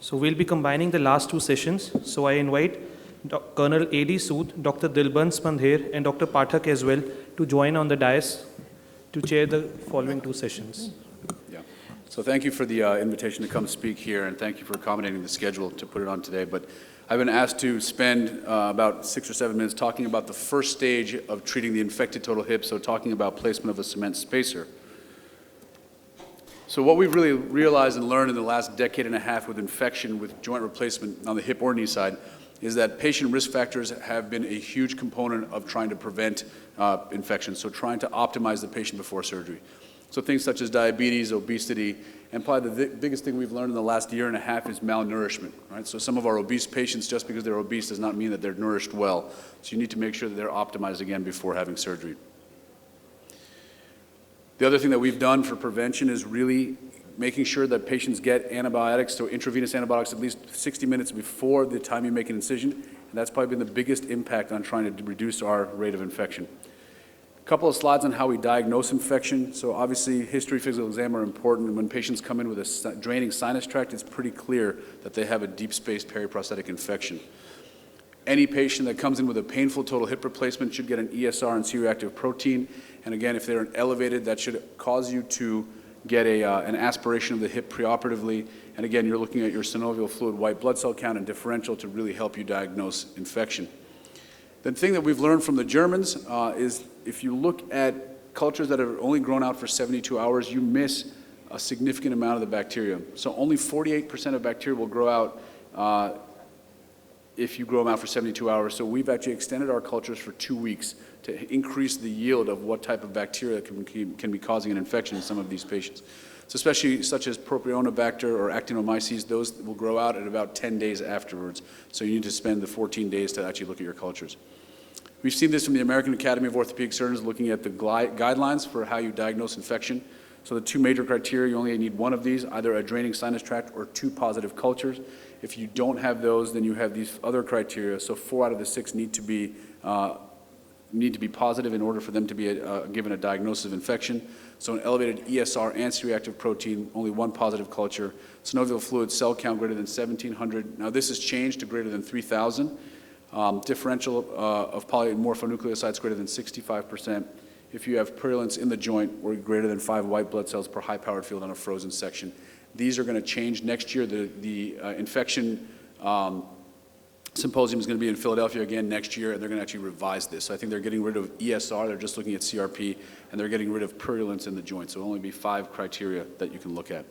So we'll be combining the last two sessions. So I invite Colonel A.D. Sood, Dr. Dilbans Pandher, and Dr. Pathak as well to join on the dais to chair the following two sessions. Yeah. So thank you for the invitation to come speak here, and thank you for accommodating the schedule to put it on today. But I've been asked to spend about 6 or 7 minutes talking about the first stage of treating the infected total hip, so talking about placement of a cement spacer. So what we've really realized and learned in the last decade and a half with infection with joint replacement on the hip or knee side is that patient risk factors have been a huge component of trying to prevent infection, so trying to optimize the patient before surgery. So things such as diabetes, obesity, and probably the biggest thing we've learned in the last year and a half is malnourishment, right? So some of our obese patients, just because they're obese does not mean that they're nourished well. So you need to make sure that they're optimized again before having surgery. The other thing that we've done for prevention is really making sure that patients get antibiotics, so intravenous antibiotics at least 60 minutes before the time you make an incision, and that's probably been the biggest impact on trying to reduce our rate of infection. A couple of slides on how we diagnose infection. So obviously history, physical exam are important, and when patients come in with a draining sinus tract, it's pretty clear that they have a deep-spaced periprosthetic infection. Any patient that comes in with a painful total hip replacement should get an ESR and C-reactive protein. And again, if they're elevated, that should cause you to get an aspiration of the hip preoperatively. And again, you're looking at your synovial fluid white blood cell count and differential to really help you diagnose infection. The thing that we've learned from the Germans is if you look at cultures that have only grown out for 72 hours, you miss a significant amount of the bacteria. So only 48% of bacteria will grow out if you grow them out for 72 hours. So we've actually extended our cultures for 2 weeks to increase the yield of what type of bacteria can be causing an infection in some of these patients. So especially such as Propionibacter or Actinomyces, those will grow out at about 10 days afterwards. So you need to spend the 14 days to actually look at your cultures. We've seen this from the American Academy of Orthopedic Surgeons looking at the guidelines for how you diagnose infection. So the two major criteria, you only need one of these, either a draining sinus tract or 2 positive cultures. If you don't have those, then you have these other criteria. So 4 out of the 6 need to be positive in order for them to be given a diagnosis of infection. So an elevated ESR and C-reactive protein, only 1 positive culture. Synovial fluid cell count greater than 1,700. Now this has changed to greater than 3,000. Differential of polymorphonucleosides greater than 65%. If you have purulence in the joint or greater than 5 white blood cells per high-powered field on a frozen section. These are going to change next year. The infection symposium is going to be in Philadelphia again next year, and they're going to actually revise this. So I think they're getting rid of ESR, they're just looking at CRP, and they're getting rid of purulence in the joint. So it'll only be 5 criteria that you can look at.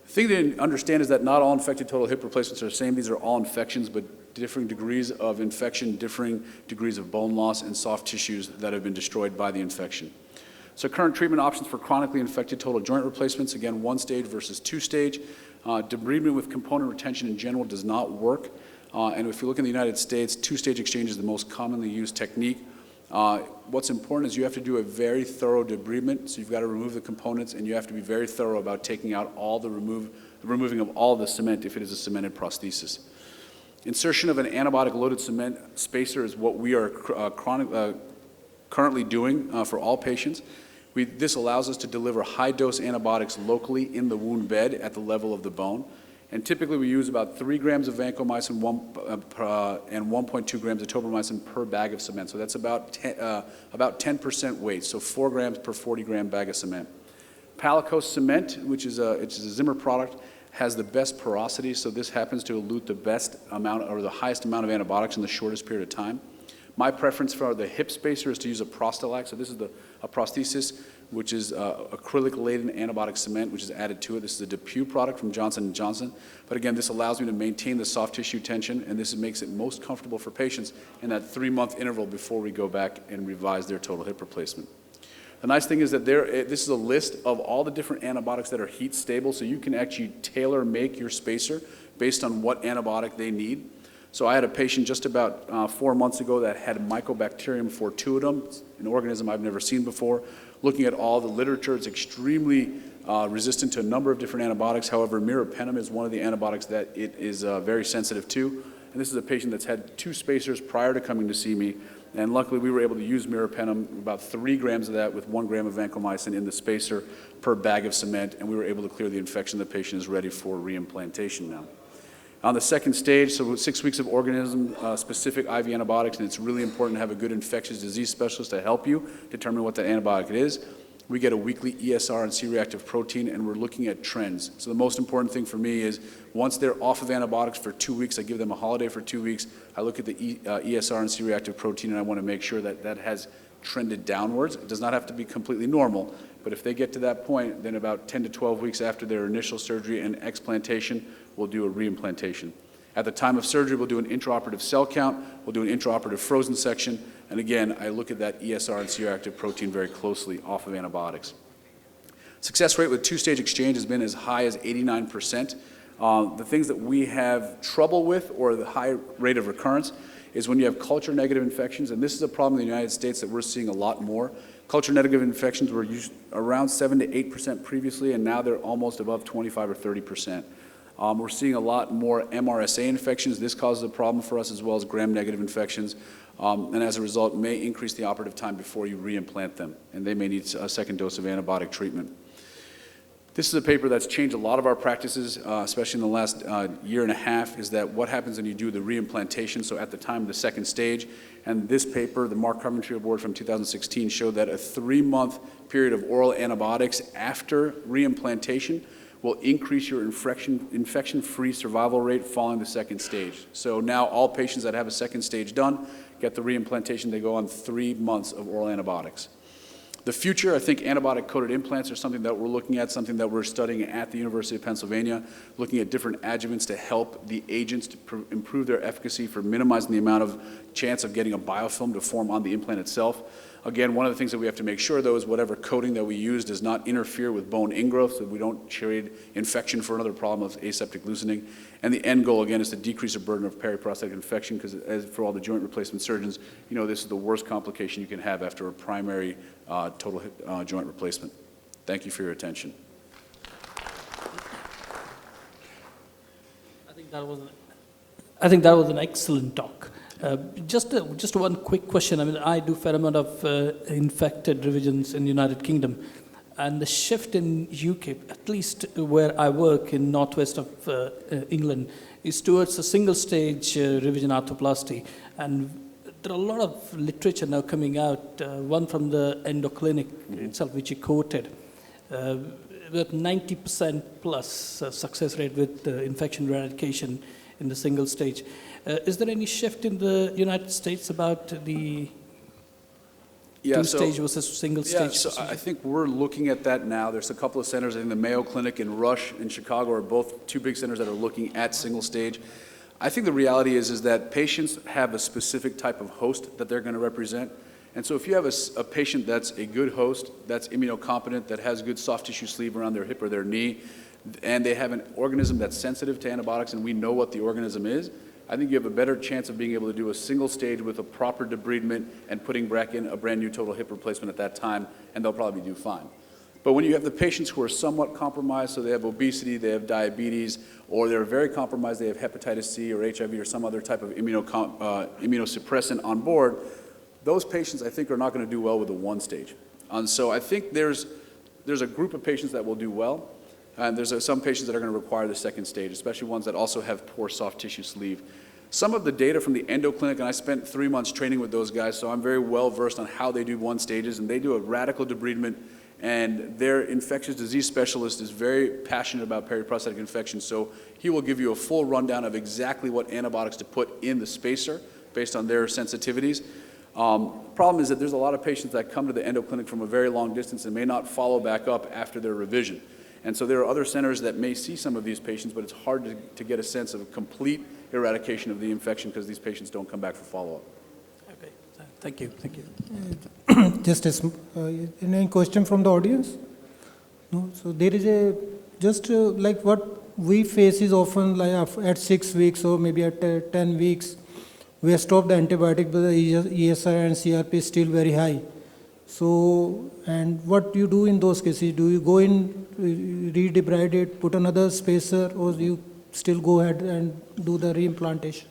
The thing to understand is that not all infected total hip replacements are the same. These are all infections, but differing degrees of infection, differing degrees of bone loss and soft tissues that have been destroyed by the infection. So current treatment options for chronically infected total joint replacements, again, 1-stage versus 2-stage. Debridement with component retention in general does not work. And if you look in the United States, 2-stage exchange is the most commonly used technique. What's important is you have to do a very thorough debridement, so you've got to remove the components, and you have to be very thorough about taking out all the removing of all the cement if it is a cemented prosthesis. Insertion of an antibiotic-loaded cement spacer is what we are currently doing for all patients. This allows us to deliver high-dose antibiotics locally in the wound bed at the level of the bone. And typically we use about 3 grams of vancomycin and 1.2 grams of tobramycin per bag of cement. So that's about 10% weight, so 4 grams per 40-gram bag of cement. Palicose cement, which is a Zimmer product, has the best porosity, so this happens to elute the best amount or the highest amount of antibiotics in the shortest period of time. My preference for the hip spacer is to use a Prostalac. So this is a prosthesis, which is acrylic-laden antibiotic cement, which is added to it. This is a DePuy product from Johnson & Johnson. But again, this allows me to maintain the soft tissue tension, and this makes it most comfortable for patients in that 3-month interval before we go back and revise their total hip replacement. The nice thing is that this is a list of all the different antibiotics that are heat stable, so you can actually tailor-make your spacer based on what antibiotic they need. So I had a patient just about 4 months ago that had Mycobacterium fortuitum, an organism I've never seen before. Looking at all the literature, it's extremely resistant to a number of different antibiotics. However, meropenem is one of the antibiotics that it is very sensitive to. And this is a patient that's had 2 spacers prior to coming to see me. And luckily, we were able to use meropenem, about 3 grams of that with 1 gram of vancomycin in the spacer per bag of cement. And we were able to clear the infection. The patient is ready for reimplantation now. On the second stage, so 6 weeks of organism-specific IV antibiotics, and it's really important to have a good infectious disease specialist to help you determine what that antibiotic is. We get a weekly ESR and C-reactive protein, and we're looking at trends. So the most important thing for me is once they're off of antibiotics for 2 weeks, I give them a holiday for 2 weeks, I look at the ESR and C-reactive protein, and I want to make sure that that has trended downwards. It does not have to be completely normal, but if they get to that point, then about 10 to 12 weeks after their initial surgery and explantation, we'll do a reimplantation. At the time of surgery, we'll do an intraoperative cell count, we'll do an intraoperative frozen section, and again, I look at that ESR and C-reactive protein very closely off of antibiotics. Success rate with two-stage exchange has been as high as 89%. The things that we have trouble with, or the high rate of recurrence, is when you have culture-negative infections, and this is a problem in the United States that we're seeing a lot more. Culture-negative infections were around 7 to 8% previously, and now they're almost above 25 or 30%. We're seeing a lot more MRSA infections. This causes a problem for us, as well as gram-negative infections, and as a result, may increase the operative time before you reimplant them, and they may need a second dose of antibiotic treatment. This is a paper that's changed a lot of our practices, especially in the last year and a half, is that what happens when you do the reimplantation, so at the time of the second stage. And this paper, the Mark Coventry Award from 2016, showed that a 3-month period of oral antibiotics after reimplantation will increase your infection-free survival rate following the second stage. So now all patients that have a second stage done get the reimplantation, they go on 3 months of oral antibiotics. The future, I think antibiotic-coated implants are something that we're looking at, something that we're studying at the University of Pennsylvania, looking at different adjuvants to help the agents to improve their efficacy for minimizing the amount of chance of getting a biofilm to form on the implant itself. Again, one of the things that we have to make sure, though, is whatever coating that we use does not interfere with bone ingrowth, so we don't trade infection for another problem of aseptic loosening. And the end goal, again, is to decrease the burden of periprosthetic infection, because as for all the joint replacement surgeons, you know this is the worst complication you can have after a primary total hip, joint replacement. Thank you for your attention. I think that was an excellent talk. Just one quick question. I mean, I do a fair amount of infected revisions in the United Kingdom, and the shift in UK, at least where I work in northwest of England, is towards a single-stage revision arthroplasty. And there are a lot of literature now coming out, one from the endo clinic itself, which you quoted, with 90% plus success rate with infection eradication in the single stage. Is there any shift in the United States about the two-stage versus single-stage? Yeah, so I think we're looking at that now. There's a couple of centers, I think the Mayo Clinic and Rush in Chicago are both two big centers that are looking at single-stage. I think the reality is that patients have a specific type of host that they're going to represent. And so if you have a patient that's a good host, that's immunocompetent, that has good soft tissue sleeve around their hip or their knee, and they have an organism that's sensitive to antibiotics and we know what the organism is, I think you have a better chance of being able to do a single stage with a proper debridement and putting back in a brand new total hip replacement at that time, and they'll probably do fine. But when you have the patients who are somewhat compromised, so they have obesity, they have diabetes, or they're very compromised, they have hepatitis C or HIV or some other type of immunosuppressant on board, those patients I think are not going to do well with the one stage. And so I think there's a group of patients that will do well, and there's some patients that are going to require the second stage, especially ones that also have poor soft tissue sleeve. Some of the data from the endo clinic, and I spent 3 months training with those guys, so I'm very well versed on how they do one stages, and they do a radical debridement, and their infectious disease specialist is very passionate about periprosthetic infection, so he will give you a full rundown of exactly what antibiotics to put in the spacer based on their sensitivities. Problem is that there's a lot of patients that come to the endo clinic from a very long distance and may not follow back up after their revision. And so there are other centers that may see some of these patients, but it's hard to get a sense of a complete eradication of the infection because these patients don't come back for follow-up. Okay, thank you, thank you. Just any question from the audience? No. So there is like what we face is often like at 6 weeks or maybe at 10 weeks, we have stopped the antibiotic, but the ESR and CRP is still very high. So, and what do you do in those cases? Do you go in, redebride it, put another spacer, or you still go ahead and do the reimplantation?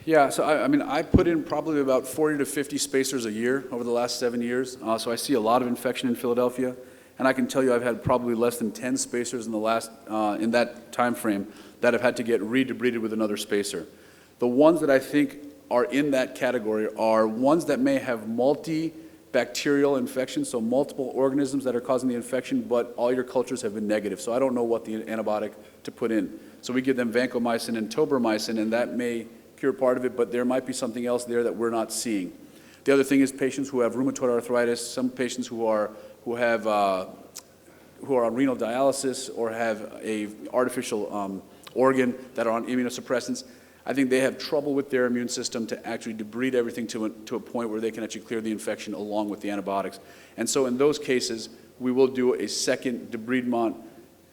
Yeah, so I mean, I put in probably about 40 to 50 spacers a year over the last 7 years. So I see a lot of infection in Philadelphia. and I can tell you I've had probably less than 10 spacers in the last, in that time frame that have had to get redebrided with another spacer. The ones that I think are in that category are ones that may have multi-bacterial infections, so multiple organisms that are causing the infection, but all your cultures have been negative. So I don't know what the antibiotic to put in. So we give them vancomycin and tobramycin, and that may cure part of it, but there might be something else there that we're not seeing. The other thing is patients who have rheumatoid arthritis, some patients who are on renal dialysis or have a artificial organ that are on immunosuppressants. I think they have trouble with their immune system to actually debride everything to a point where they can actually clear the infection along with the antibiotics. And so in those cases, we will do a second debridement,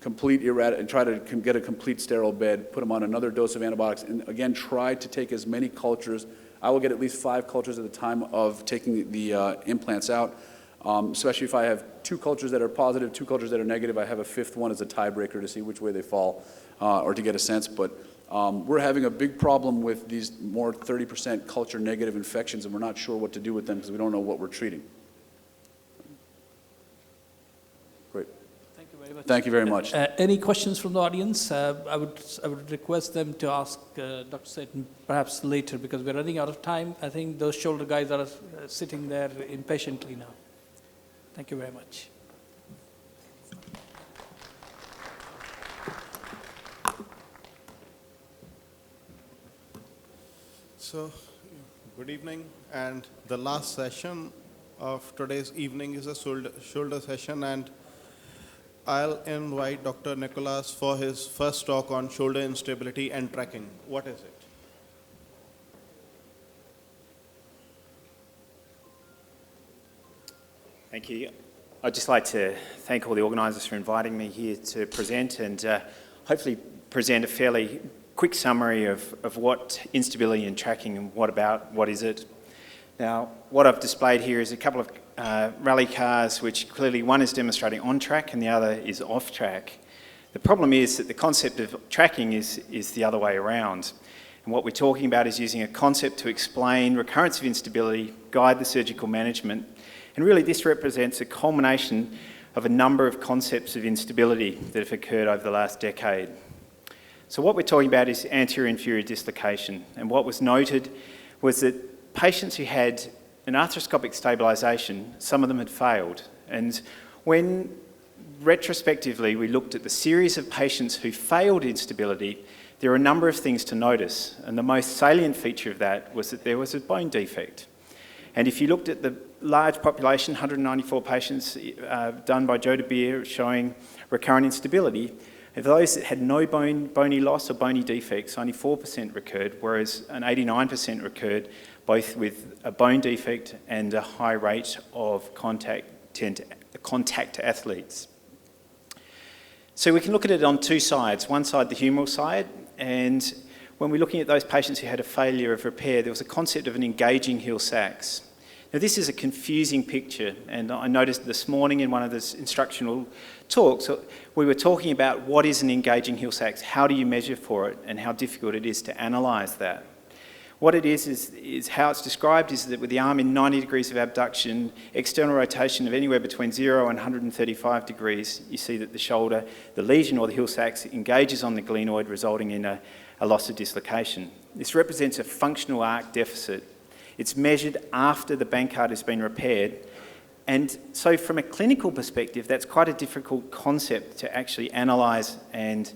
complete and try to get a complete sterile bed, put them on another dose of antibiotics, and again, try to take as many cultures. I will get at least 5 cultures at the time of taking the implants out, especially if I have 2 cultures that are positive, 2 cultures that are negative. I have a 5th one as a tiebreaker to see which way they fall or to get a sense. But we're having a big problem with these more 30% culture negative infections, and we're not sure what to do with them because we don't know what we're treating. Great. Thank you very much. Thank you very much. Any questions from the audience? I would request them to ask Dr. Satan perhaps later because we're running out of time. I think those shoulder guys are sitting there impatiently now. Thank you very much. So, good evening, and the last session of today's evening is a shoulder session, and I'll invite Dr. Nicholas for his first talk on shoulder instability and tracking. What is it? Thank you. I'd just like to thank all the organisers for inviting me here to present and hopefully present a fairly quick summary of what instability and tracking and what is it. Now, what I've displayed here is a couple of rally cars which clearly one is demonstrating on track and the other is off track. The problem is that the concept of tracking is the other way around. And what we're talking about is using a concept to explain recurrence of instability, guide the surgical management, and really this represents a culmination of a number of concepts of instability that have occurred over the last decade. So what we're talking about is anterior-inferior dislocation, and what was noted was that patients who had an arthroscopic stabilisation, some of them had failed, and when retrospectively we looked at the series of patients who failed instability, there were a number of things to notice, and the most salient feature of that was that there was a bone defect. And if you looked at the large population, 194 patients done by Joe DeBeer showing recurrent instability, of those that had no bony loss or bony defects, only 4% recurred, whereas an 89% recurred, both with a bone defect and a high rate of contact athletes. So we can look at it on 2 sides. One side, the humeral side, and when we're looking at those patients who had a failure of repair, there was a concept of an engaging Hill-Sachs. Now this is a confusing picture, and I noticed this morning in one of the instructional talks, we were talking about what is an engaging Hill-Sachs, how do you measure for it, and how difficult it is to analyse that. What it is how it's described is that with the arm in 90 degrees of abduction, external rotation of anywhere between 0 and 135 degrees, you see that the shoulder, the lesion or the Hill-Sachs engages on the glenoid, resulting in a loss of dislocation. This represents a functional arc deficit. It's measured after the Bankart has been repaired. And so from a clinical perspective, that's quite a difficult concept to actually analyse and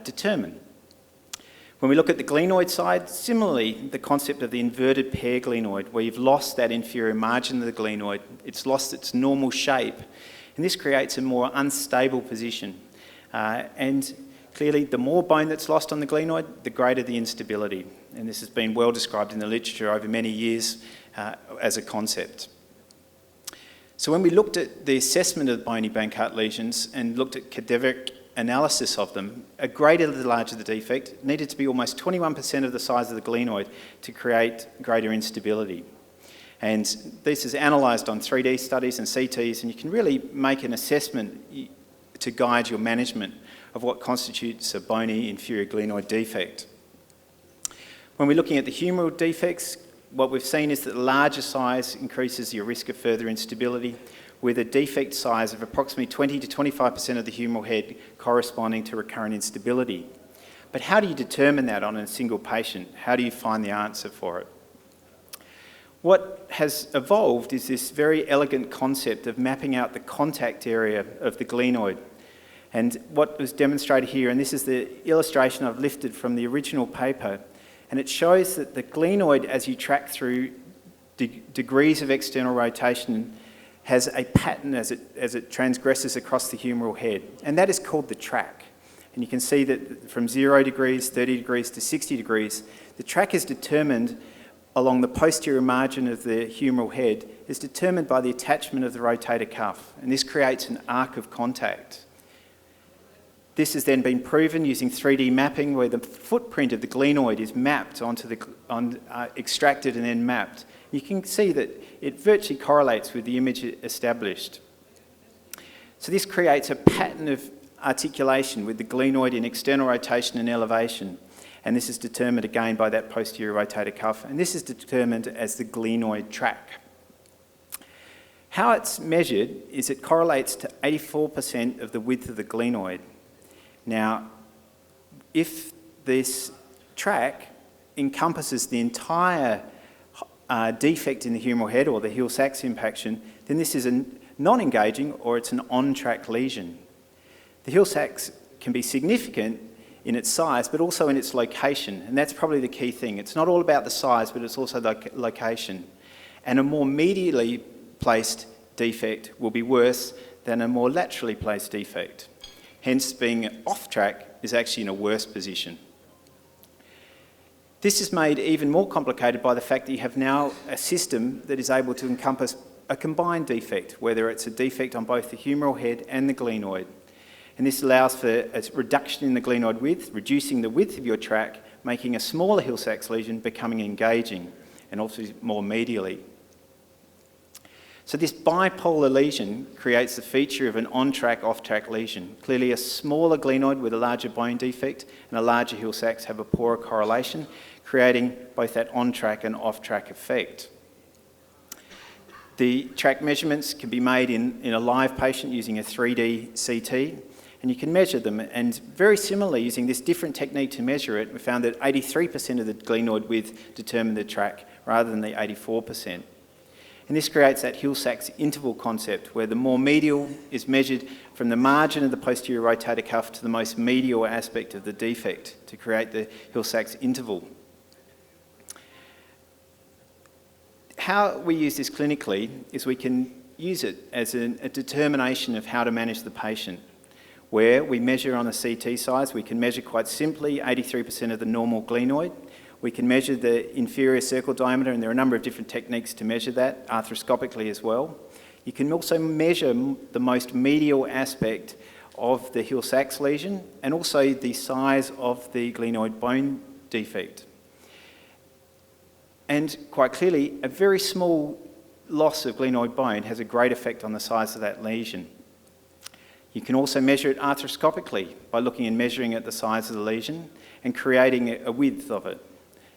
determine. When we look at the glenoid side, similarly, the concept of the inverted pear glenoid, where you've lost that inferior margin of the glenoid, it's lost its normal shape, and this creates a more unstable position. And clearly, the more bone that's lost on the glenoid, the greater the instability. And this has been well described in the literature over many years as a concept. So when we looked at the assessment of the bony Bankart lesions and looked at cadaveric analysis of them, a greater the larger the defect needed to be almost 21% of the size of the glenoid to create greater instability. And this is analysed on 3D studies and CTs, and you can really make an assessment to guide your management of what constitutes a bony inferior glenoid defect. When we're looking at the humeral defects, what we've seen is that the larger size increases your risk of further instability, with a defect size of approximately 20 to 25% of the humeral head corresponding to recurrent instability. But how do you determine that on a single patient? How do you find the answer for it? What has evolved is this very elegant concept of mapping out the contact area of the glenoid. And what was demonstrated here, and this is the illustration I've lifted from the original paper, and it shows that the glenoid, as you track through degrees of external rotation, has a pattern as it transgresses across the humeral head, and that is called the track. And you can see that from 0 degrees, 30 degrees to 60 degrees, the track is determined along the posterior margin of the humeral head, is determined by the attachment of the rotator cuff, and this creates an arc of contact. This has then been proven using 3D mapping, where the footprint of the glenoid is mapped extracted and then mapped. You can see that it virtually correlates with the image established. So this creates a pattern of articulation with the glenoid in external rotation and elevation, and this is determined again by that posterior rotator cuff, and this is determined as the glenoid track. How it's measured is it correlates to 84% of the width of the glenoid. Now, if this track encompasses the entire defect in the humeral head or the Hill-Sachs impaction, then this is a non-engaging or it's an on-track lesion. The Hill-Sachs can be significant in its size, but also in its location, and that's probably the key thing. It's not all about the size, but it's also the location. And a more medially placed defect will be worse than a more laterally placed defect. Hence, being off track is actually in a worse position. This is made even more complicated by the fact that you have now a system that is able to encompass a combined defect, whether it's a defect on both the humeral head and the glenoid. And this allows for a reduction in the glenoid width, reducing the width of your track, making a smaller Hill-Sachs lesion becoming engaging, and also more medially. So this bipolar lesion creates the feature of an on-track, off-track lesion. Clearly a smaller glenoid with a larger bone defect and a larger Hill-Sachs have a poorer correlation, creating both that on-track and off-track effect. The track measurements can be made in a live patient using a 3D CT, and you can measure them. And very similarly, using this different technique to measure it, we found that 83% of the glenoid width determined the track rather than the 84%. And this creates that Hill-Sachs interval concept, where the more medial is measured from the margin of the posterior rotator cuff to the most medial aspect of the defect to create the Hill-Sachs interval. How we use this clinically is we can use it as a determination of how to manage the patient. Where we measure on a CT size, we can measure quite simply 83% of the normal glenoid. We can measure the inferior circle diameter, and there are a number of different techniques to measure that, arthroscopically as well. You can also measure the most medial aspect of the Hill-Sachs lesion and also the size of the glenoid bone defect. And quite clearly, a very small loss of glenoid bone has a great effect on the size of that lesion. You can also measure it arthroscopically by looking and measuring at the size of the lesion and creating a width of it.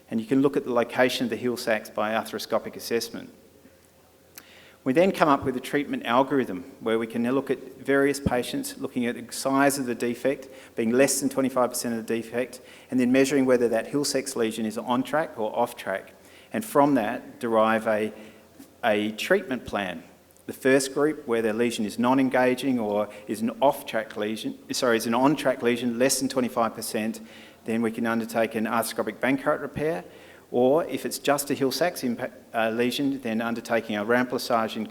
And you can look at the location of the Hill-Sachs by arthroscopic assessment. We then come up with a treatment algorithm where we can look at various patients, looking at the size of the defect, being less than 25% of the defect, and then measuring whether that Hill-Sachs lesion is on track or off track. And from that, derive a treatment plan. The first group, where the lesion is non-engaging or is an on-track lesion, less than 25%, then we can undertake an arthroscopic Bankart repair, or if it's just a Hill-Sachs lesion, then undertaking a remplissage in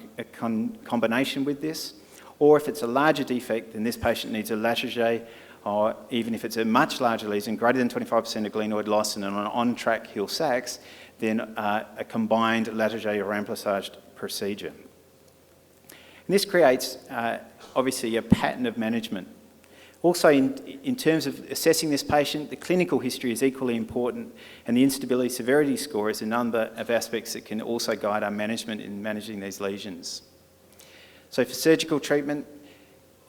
combination with this, or if it's a larger defect, then this patient needs a Latarjet, or even if it's a much larger lesion, greater than 25% of glenoid loss and an on-track Hill-Sachs, then a combined Latarjet or remplissage procedure. And this creates, obviously, a pattern of management. Also, in terms of assessing this patient, the clinical history is equally important, and the instability severity score is a number of aspects that can also guide our management in managing these lesions. So for surgical treatment,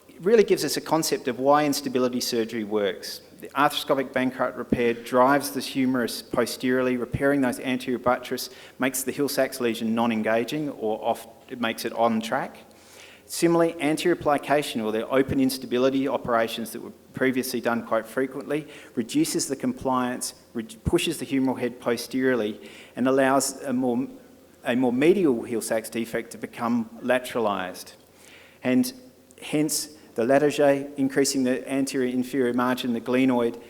it really gives us a concept of why instability surgery works. The arthroscopic Bankart repair drives the humerus posteriorly, repairing those anterior buttress, makes the Hill-Sachs lesion non-engaging or off, it makes it on track. Similarly, anterior plication, or the open instability operations that were previously done quite frequently, reduces the compliance, pushes the humeral head posteriorly, and allows a more medial Hill-Sachs defect to become lateralised. And hence, the latarjet, increasing the anterior inferior margin, the glenoid,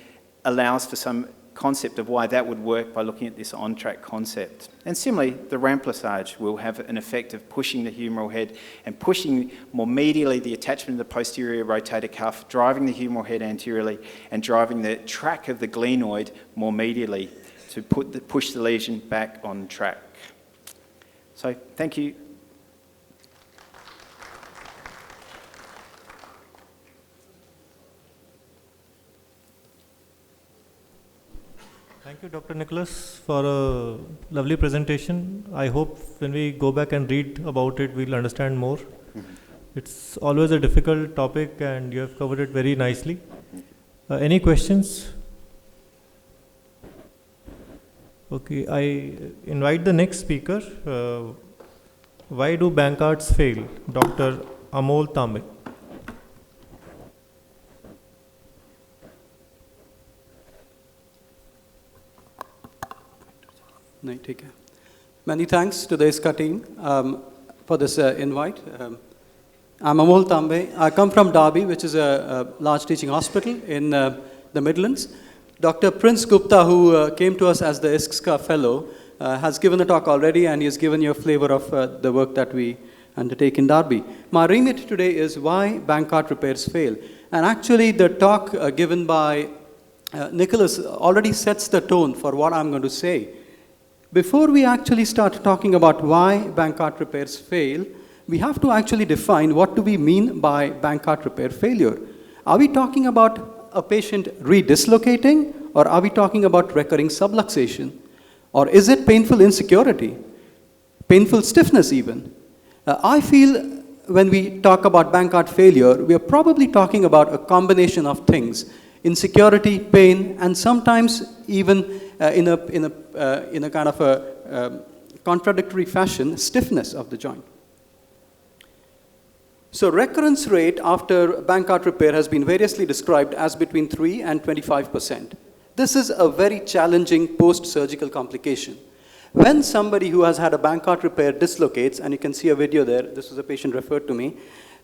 allows for some concept of why that would work by looking at this on-track concept. And similarly, the remplissage will have an effect of pushing the humeral head and pushing more medially the attachment of the posterior rotator cuff, driving the humeral head anteriorly and driving the track of the glenoid more medially to push the lesion back on track. So, thank you. Thank you, Dr. Nicholas, for a lovely presentation. I hope when we go back and read about it, we'll understand more. It's always a difficult topic and you have covered it very nicely. Any questions? Okay, I invite the next speaker. Why do bankards fail? Dr. Amol Tambe. No, take care. Many thanks to the ISKSAA team for this invite. I'm Amol Tambe. I come from Derby, which is a large teaching hospital in the Midlands. Dr. Prince Gupta, who came to us as the ISKSAA fellow, has given a talk already, and he has given you a flavor of the work that we undertake in Derby. My remit today is why Bankart repairs fail. And actually, the talk given by Nicholas already sets the tone for what I'm going to say. Before we actually start talking about why Bankart repairs fail, we have to actually define what do we mean by Bankart repair failure. Are we talking about a patient redislocating, or are we talking about recurring subluxation? Or is it painful insecurity? Painful stiffness even? I feel when we talk about Bankart failure, we are probably talking about a combination of things: insecurity, pain, and sometimes even in a kind of a contradictory fashion, stiffness of the joint. So recurrence rate after Bankart repair has been variously described as between 3 and 25%. This is a very challenging post-surgical complication. When somebody who has had a Bankart repair dislocates, and you can see a video there, this is a patient referred to me,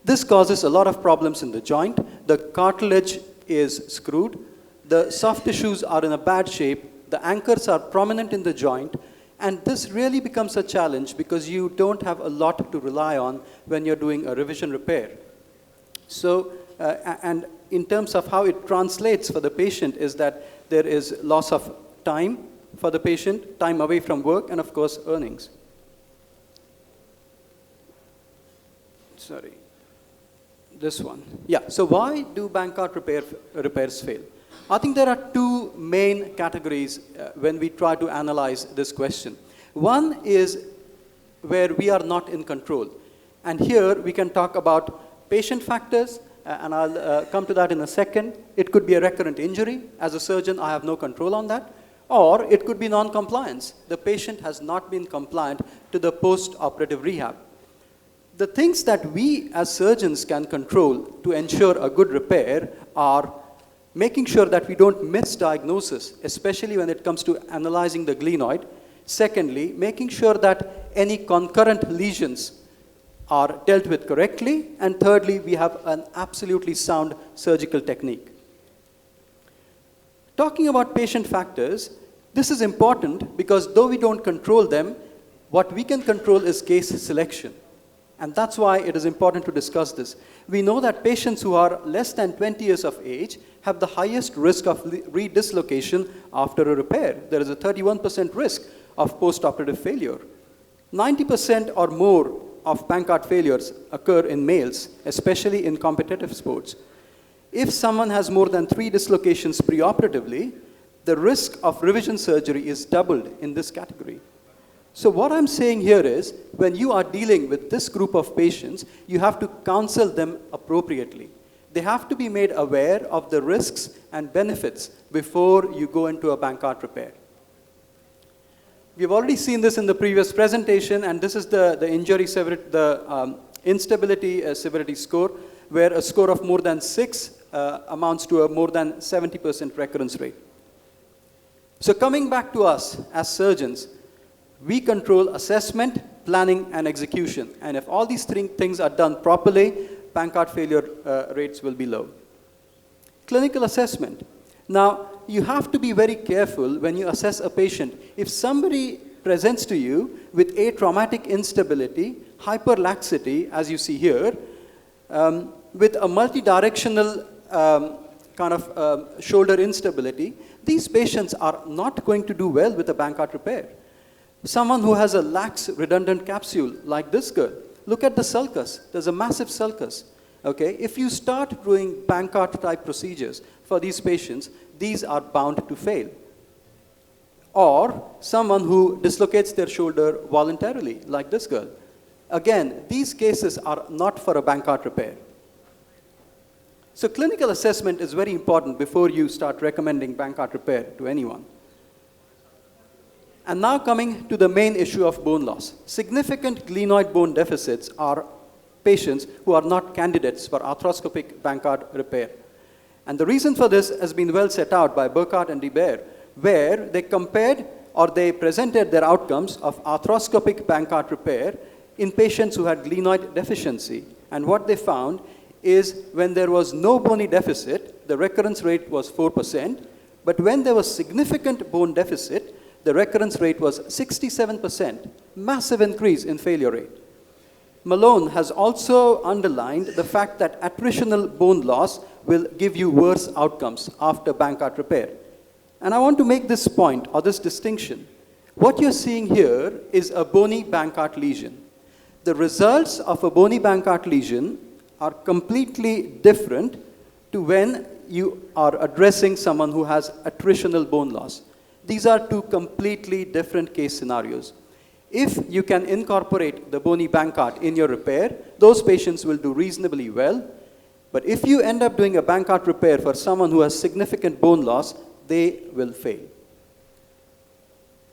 this causes a lot of problems in the joint. The cartilage is screwed, the soft tissues are in a bad shape, the anchors are prominent in the joint, and this really becomes a challenge because you don't have a lot to rely on when you're doing a revision repair. So, and in terms of how it translates for the patient is that there is loss of time for the patient, time away from work, and of course earnings. Sorry, this one. Yeah, so why do Bankart repairs fail? I think there are two main categories when we try to analyze this question. One is where we are not in control. And here we can talk about patient factors, and I'll come to that in a second. It could be a recurrent injury. As a surgeon, I have no control on that. Or it could be non-compliance. The patient has not been compliant to the post-operative rehab. The things that we as surgeons can control to ensure a good repair are making sure that we don't misdiagnose, especially when it comes to analyzing the glenoid. Secondly, making sure that any concurrent lesions are dealt with correctly. And thirdly, we have an absolutely sound surgical technique. Talking about patient factors, this is important because though we don't control them, what we can control is case selection. And that's why it is important to discuss this. We know that patients who are less than 20 years of age have the highest risk of redislocation after a repair. There is a 31% risk of post-operative failure. 90% or more of Bankart failures occur in males, especially in competitive sports. If someone has more than 3 dislocations preoperatively, the risk of revision surgery is doubled in this category. So what I'm saying here is, when you are dealing with this group of patients, you have to counsel them appropriately. They have to be made aware of the risks and benefits before you go into a Bankart repair. We've already seen this in the previous presentation, and this is the injury severity, the instability severity score, where a score of more than 6 amounts to a more than 70% recurrence rate. So coming back to us as surgeons, we control assessment, planning, and execution. And if all these three things are done properly, Bankart failure rates will be low. Clinical assessment. Now, you have to be very careful when you assess a patient. If somebody presents to you with atraumatic instability, hyperlaxity, as you see here, with a multidirectional shoulder instability, these patients are not going to do well with a Bankart repair. Someone who has a lax redundant capsule like this girl, look at the sulcus. There's a massive sulcus. Okay? If you start doing Bankart type procedures for these patients, these are bound to fail. Or someone who dislocates their shoulder voluntarily, like this girl. Again, these cases are not for a Bankart repair. So clinical assessment is very important before you start recommending Bankart repair to anyone. And now coming to the main issue of bone loss. Significant glenoid bone deficits are patients who are not candidates for arthroscopic Bankart repair. And the reason for this has been well set out by Burkhardt and DeBaer, where they compared or they presented their outcomes of arthroscopic Bankart repair in patients who had glenoid deficiency. And what they found is when there was no bony deficit, the recurrence rate was 4%, but when there was significant bone deficit, the recurrence rate was 67%, massive increase in failure rate. Malone has also underlined the fact that attritional bone loss will give you worse outcomes after Bankart repair. And I want to make this point or this distinction. What you're seeing here is a bony Bankart lesion. The results of a bony Bankart lesion are completely different to when you are addressing someone who has attritional bone loss. These are two completely different case scenarios. If you can incorporate the bony Bankart in your repair, those patients will do reasonably well. But if you end up doing a Bankart repair for someone who has significant bone loss, they will fail.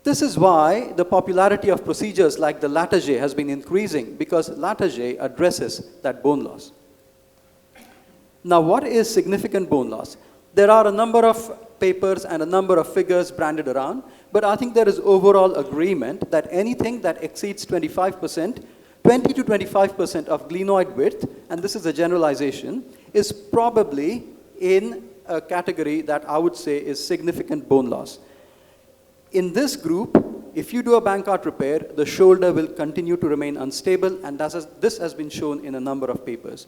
This is why the popularity of procedures like the Latarjet has been increasing, because Latarjet addresses that bone loss. Now, what is significant bone loss? There are a number of papers and a number of figures branded around, but I think there is overall agreement that anything that exceeds 25%, 20 to 25% of glenoid width, and this is a generalization, is probably in a category that I would say is significant bone loss. In this group, if you do a Bankart repair, the shoulder will continue to remain unstable, and this has been shown in a number of papers.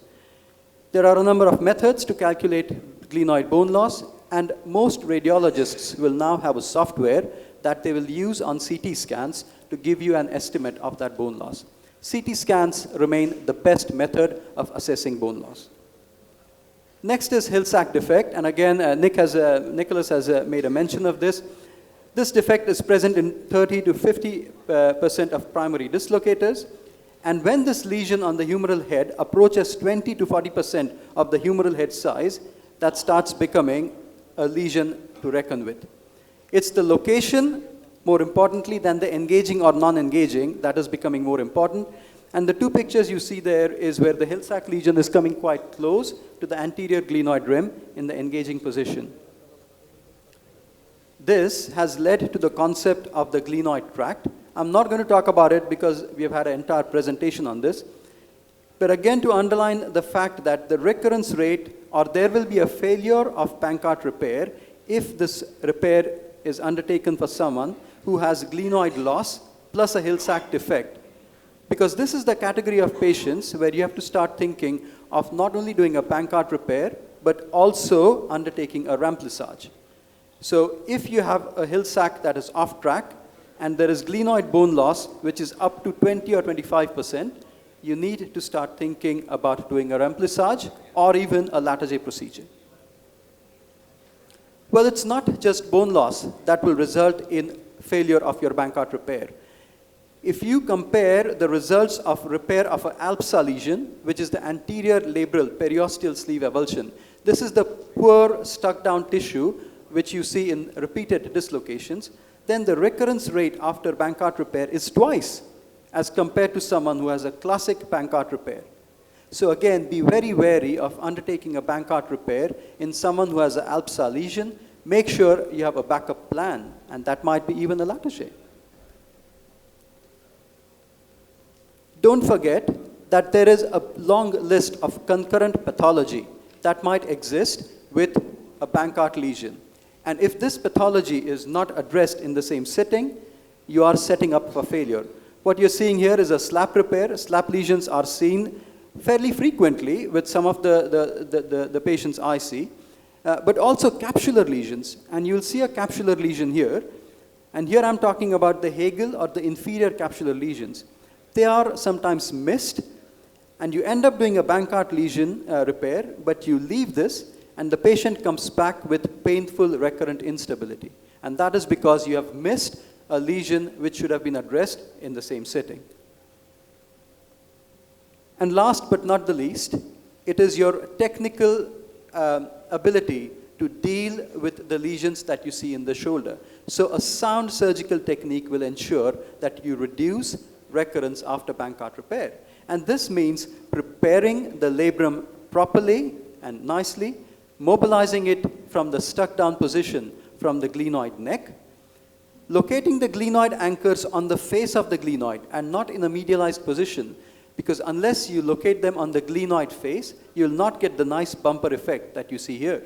There are a number of methods to calculate glenoid bone loss, and most radiologists will now have a software that they will use on CT scans to give you an estimate of that bone loss. CT scans remain the best method of assessing bone loss. Next is Hill-Sachs defect, and again, Nicholas has made a mention of this. This defect is present in 30 to 50% of primary dislocators, and when this lesion on the humeral head approaches 20 to 40% of the humeral head size, that starts becoming a lesion to reckon with. It's the location, more importantly, than the engaging or non-engaging, that is becoming more important. And the two pictures you see there is where the Hill-Sachs lesion is coming quite close to the anterior glenoid rim in the engaging position. This has led to the concept of the glenoid tract. I'm not going to talk about it because we have had an entire presentation on this. But again, to underline the fact that the recurrence rate, or there will be a failure of Bankart repair if this repair is undertaken for someone who has glenoid loss plus a Hill-Sachs defect. Because this is the category of patients where you have to start thinking of not only doing a Bankart repair, but also undertaking a remplissage. So if you have a Hill-Sachs that is off track, and there is glenoid bone loss, which is up to 20 or 25%, you need to start thinking about doing a remplissage or even a Latarjet procedure. Well, it's not just bone loss that will result in failure of your Bankart repair. If you compare the results of repair of an ALPSA lesion, which is the anterior labral periosteal sleeve avulsion, this is the poor stuck down tissue which you see in repeated dislocations, then the recurrence rate after Bankart repair is twice as compared to someone who has a classic Bankart repair. So again, be very wary of undertaking a Bankart repair in someone who has an ALPSA lesion. Make sure you have a backup plan, and that might be even a Latarjet. Don't forget that there is a long list of concurrent pathology that might exist with a Bankart lesion. And if this pathology is not addressed in the same sitting, you are setting up for failure. What you're seeing here is a SLAP repair. SLAP lesions are seen fairly frequently with some of the patients I see, but also capsular lesions. And you'll see a capsular lesion here. And here I'm talking about the Hegel or the inferior capsular lesions. They are sometimes missed, and you end up doing a Bankart lesion repair, but you leave this, and the patient comes back with painful recurrent instability. And that is because you have missed a lesion which should have been addressed in the same sitting. And last but not the least, it is your technical ability to deal with the lesions that you see in the shoulder. So a sound surgical technique will ensure that you reduce recurrence after Bankart repair. And this means preparing the labrum properly and nicely, mobilizing it from the stuck down position from the glenoid neck, locating the glenoid anchors on the face of the glenoid and not in a medialized position, because unless you locate them on the glenoid face, you'll not get the nice bumper effect that you see here.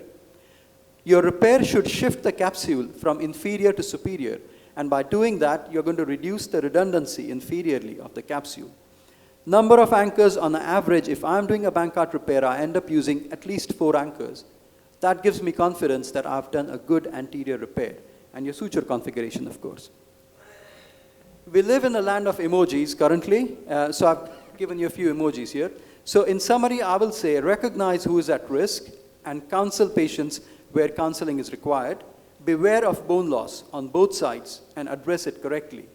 Your repair should shift the capsule from inferior to superior, and by doing that, you're going to reduce the redundancy inferiorly of the capsule. Number of anchors on average, if I'm doing a Bankart repair, I end up using at least 4 anchors. That gives me confidence that I've done a good anterior repair, and your suture configuration, of course. We live in a land of emojis currently, so I've given you a few emojis here. So in summary, I will say recognize who is at risk and counsel patients where counseling is required. Beware of bone loss on both sides and address it correctly.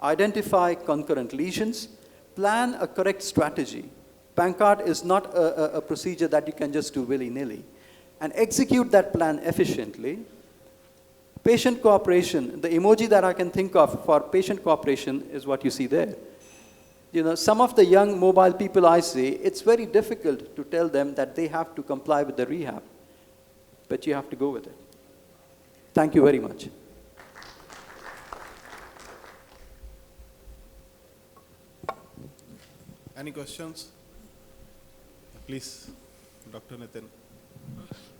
Identify concurrent lesions. Plan a correct strategy. Bankart is not a procedure that you can just do willy-nilly. And execute that plan efficiently. Patient cooperation, the emoji that I can think of for patient cooperation is what you see there. You know, some of the young mobile people I see, it's very difficult to tell them that they have to comply with the rehab, but you have to go with it. Thank you very much. Any questions? Please, Dr. Nitin.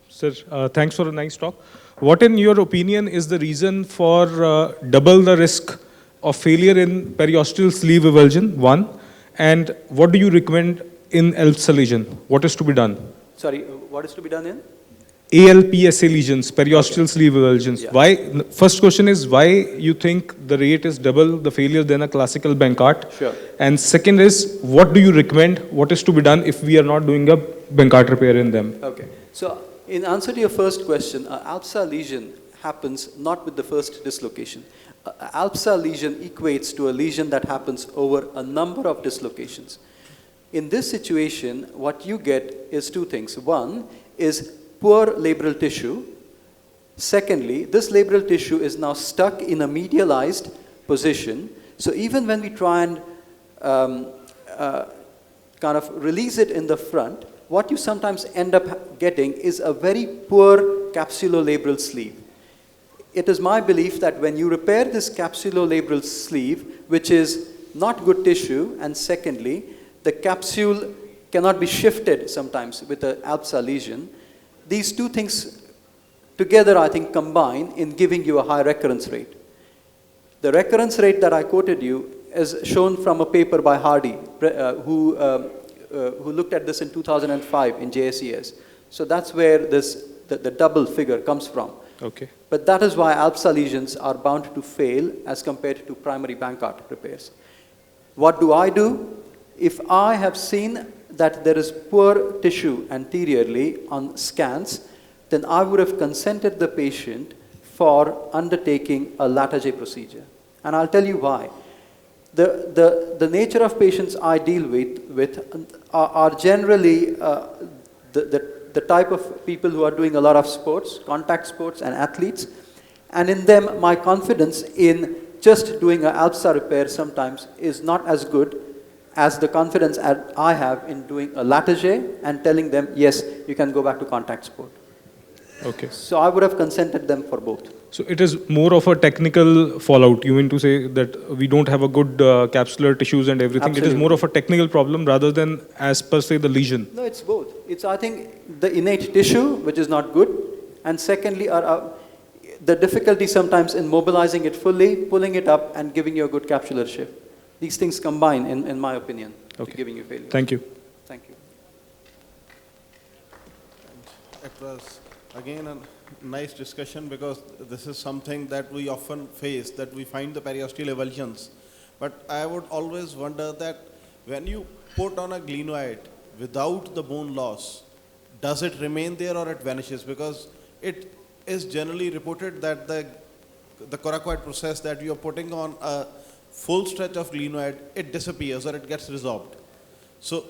Sir, thanks for a nice talk. What, in your opinion, is the reason for double the risk of failure in periosteal sleeve avulsion, 1? And what do you recommend in ALPSA lesion? What is to be done? Sorry, what is to be done in? ALPSA lesions, periosteal sleeve avulsions. Yeah. Why? First question is why you think the rate is double the failure than a classical Bankart? Sure. And second is, what do you recommend? What is to be done if we are not doing a Bankart repair in them? Okay. So in answer to your first question, ALPSA lesion happens not with the first dislocation. ALPSA lesion equates to a lesion that happens over a number of dislocations. In this situation, what you get is 2 things. One is poor labral tissue. Secondly, this labral tissue is now stuck in a medialized position. So even when we try and kind of release it in the front, what you sometimes end up getting is a very poor capsulolabral sleeve. It is my belief that when you repair this capsulolabral sleeve, which is not good tissue, and secondly, the capsule cannot be shifted sometimes with an ALPSA lesion, these 2 things together, I think, combine in giving you a high recurrence rate. The recurrence rate that I quoted you is shown from a paper by Hardy, who looked at this in 2005 in JSES. So that's where the double figure comes from. Okay. But that is why ALPSA lesions are bound to fail as compared to primary Bankart repairs. What do I do? If I have seen that there is poor tissue anteriorly on scans, then I would have consented the patient for undertaking a Latarjet procedure. And I'll tell you why. The nature of patients I deal with are generally the type of people who are doing a lot of sports, contact sports and athletes. And in them, my confidence in just doing an ISKSAA repair sometimes is not as good as the confidence I have in doing a Latarjet and telling them, yes, you can go back to contact sport. Okay. So I would have consented them for both. So it is more of a technical fallout. You mean to say that we don't have a good capsular tissues and everything. It is more of a technical problem rather than as per se the lesion. No, it's both. It's, I think, the innate tissue, which is not good. And secondly, the difficulty sometimes in mobilizing it fully, pulling it up, and giving you a good capsular shift. These things combine, in my opinion, to giving you failure. Thank you. Thank you. It was, again, a nice discussion because this is something that we often face, that we find the periosteal avulsions. But I would always wonder that when you put on a glenoid without the bone loss, does it remain there or it vanishes? Because it is generally reported that the coracoid process that you are putting on a full stretch of glenoid, it disappears or it gets resolved. So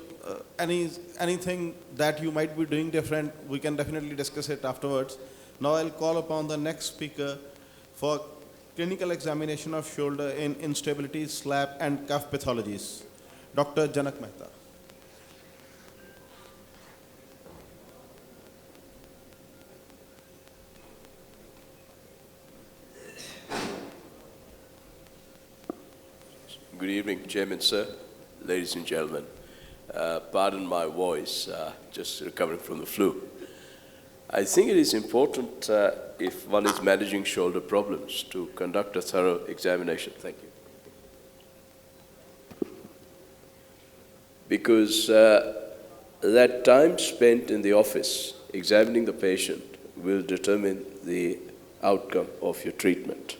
anything that you might be doing different, we can definitely discuss it afterwards. Now I'll call upon the next speaker for clinical examination of shoulder in instabilities, slap and cuff pathologies, Dr. Janak Mehta. Good evening, Chairman, sir, ladies and gentlemen. Pardon my voice, just recovering from the flu. I think it is important if one is managing shoulder problems to conduct a thorough examination. Thank you. Because that time spent in the office examining the patient will determine the outcome of your treatment.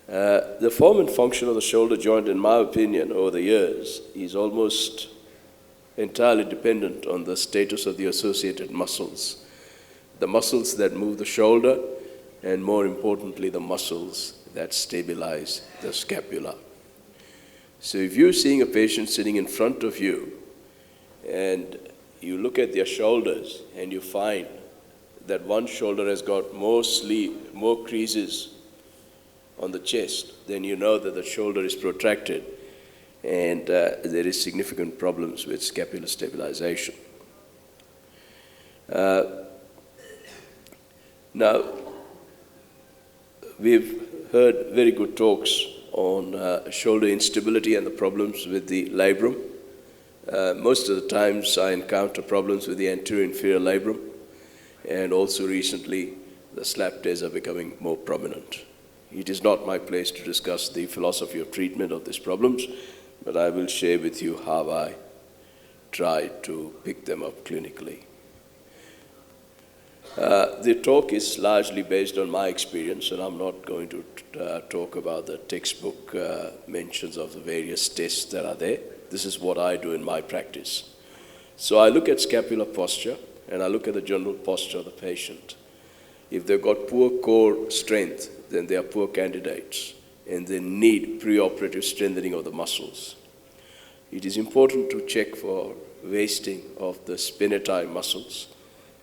The form and function of the shoulder joint, in my opinion, over the years, is almost entirely dependent on the status of the associated muscles. The muscles that move the shoulder, and more importantly, the muscles that stabilize the scapula. So if you're seeing a patient sitting in front of you, and you look at their shoulders, and you find that one shoulder has got more creases on the chest, then you know that the shoulder is protracted and there is significant problems with scapular stabilization. Now, we've heard very good talks on shoulder instability and the problems with the labrum. Most of the times I encounter problems with the anterior inferior labrum, and also recently the slap tears are becoming more prominent. It is not my place to discuss the philosophy of treatment of these problems, but I will share with you how I try to pick them up clinically. The talk is largely based on my experience, and I'm not going to talk about the textbook mentions of the various tests that are there. This is what I do in my practice. So I look at scapular posture, and I look at the general posture of the patient. If they've got poor core strength, then they are poor candidates, and they need preoperative strengthening of the muscles. It is important to check for wasting of the spinati muscles,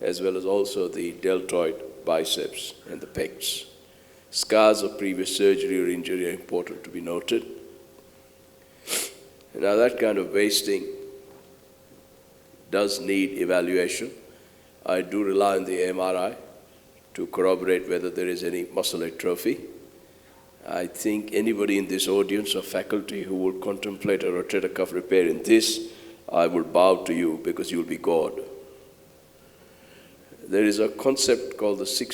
as well as also the deltoid, biceps, and the pecs. Scars of previous surgery or injury are important to be noted. Now that kind of wasting does need evaluation. I do rely on the MRI to corroborate whether there is any muscle atrophy. I think anybody in this audience or faculty who will contemplate a rotator cuff repair in this, I will bow to you because you will be God. There is a concept called the sick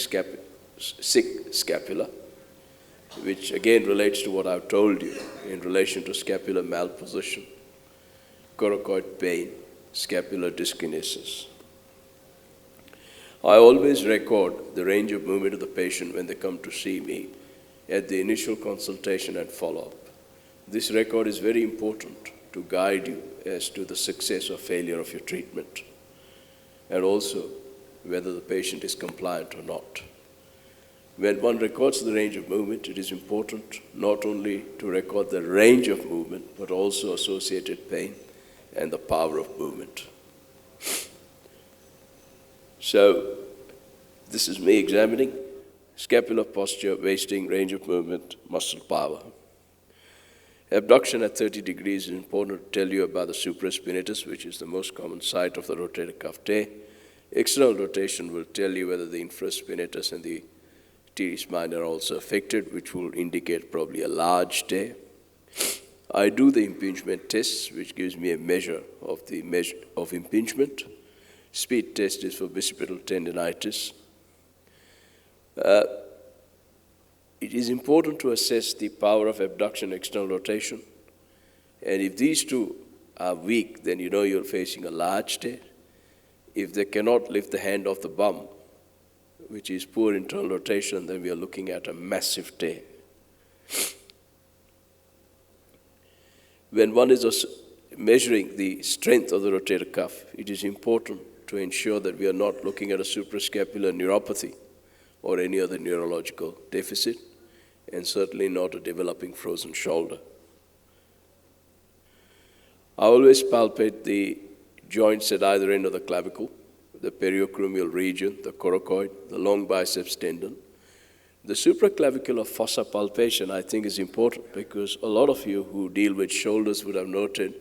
scapula, which again relates to what I've told you in relation to scapular malposition, coracoid pain, scapular dyskinesis. I always record the range of movement of the patient when they come to see me at the initial consultation and follow-up. This record is very important to guide you as to the success or failure of your treatment, and also whether the patient is compliant or not. When one records the range of movement, it is important not only to record the range of movement, but also associated pain and the power of movement. So, this is me examining. scapular posture, wasting, range of movement, muscle power. Abduction at 30 degrees is important to tell you about the supraspinatus, which is the most common site of the rotator cuff tear. External rotation will tell you whether the infraspinatus and the teres minor are also affected, which will indicate probably a large tear. I do the impingement test, which gives me a measure of impingement. Speed test is for bicipital tendinitis. It is important to assess the power of abduction and external rotation. And if these two are weak, then you know you're facing a large tear. If they cannot lift the hand off the bum, which is poor internal rotation, then we are looking at a massive tear. When one is measuring the strength of the rotator cuff, it is important to ensure that we are not looking at a suprascapular neuropathy or any other neurological deficit, and certainly not a developing frozen shoulder. I always palpate the joints at either end of the clavicle, the perioacromial region, the coracoid, the long biceps tendon. The supraclavicular fossa palpation, I think, is important because a lot of you who deal with shoulders would have noted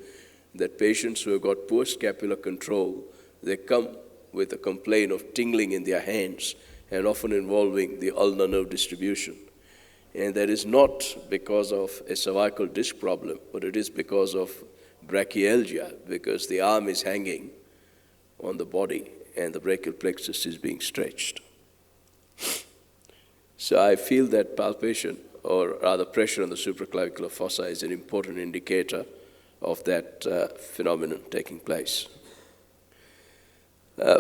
that patients who have got poor scapular control, they come with a complaint of tingling in their hands and often involving the ulnar nerve distribution. And that is not because of a cervical disc problem, but it is because of brachialgia, because the arm is hanging on the body and the brachial plexus is being stretched. So I feel that palpation, or rather pressure on the supraclavicular fossa, is an important indicator of that phenomenon taking place.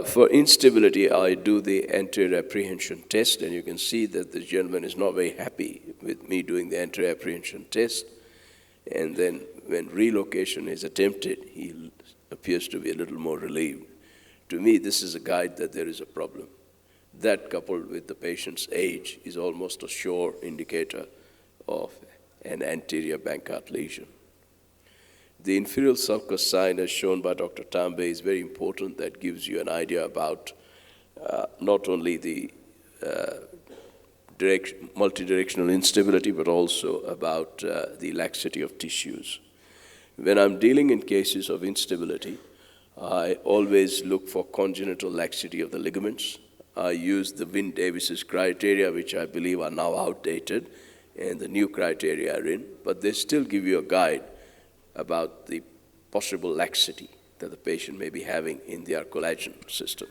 For instability, I do the anterior apprehension test, and you can see that the gentleman is not very happy with me doing the anterior apprehension test. And then when relocation is attempted, he appears to be a little more relieved. To me, this is a guide that there is a problem. That, coupled with the patient's age, is almost a sure indicator of an anterior Bankart lesion. The inferior sulcus sign, as shown by Dr. Tambe, is very important. That gives you an idea about not only the multidirectional instability, but also about the laxity of tissues. When I'm dealing in cases of instability, I always look for congenital laxity of the ligaments. I use the Wynne-Davis's criteria, which I believe are now outdated, and the new criteria are in, but they still give you a guide about the possible laxity that the patient may be having in their collagen system.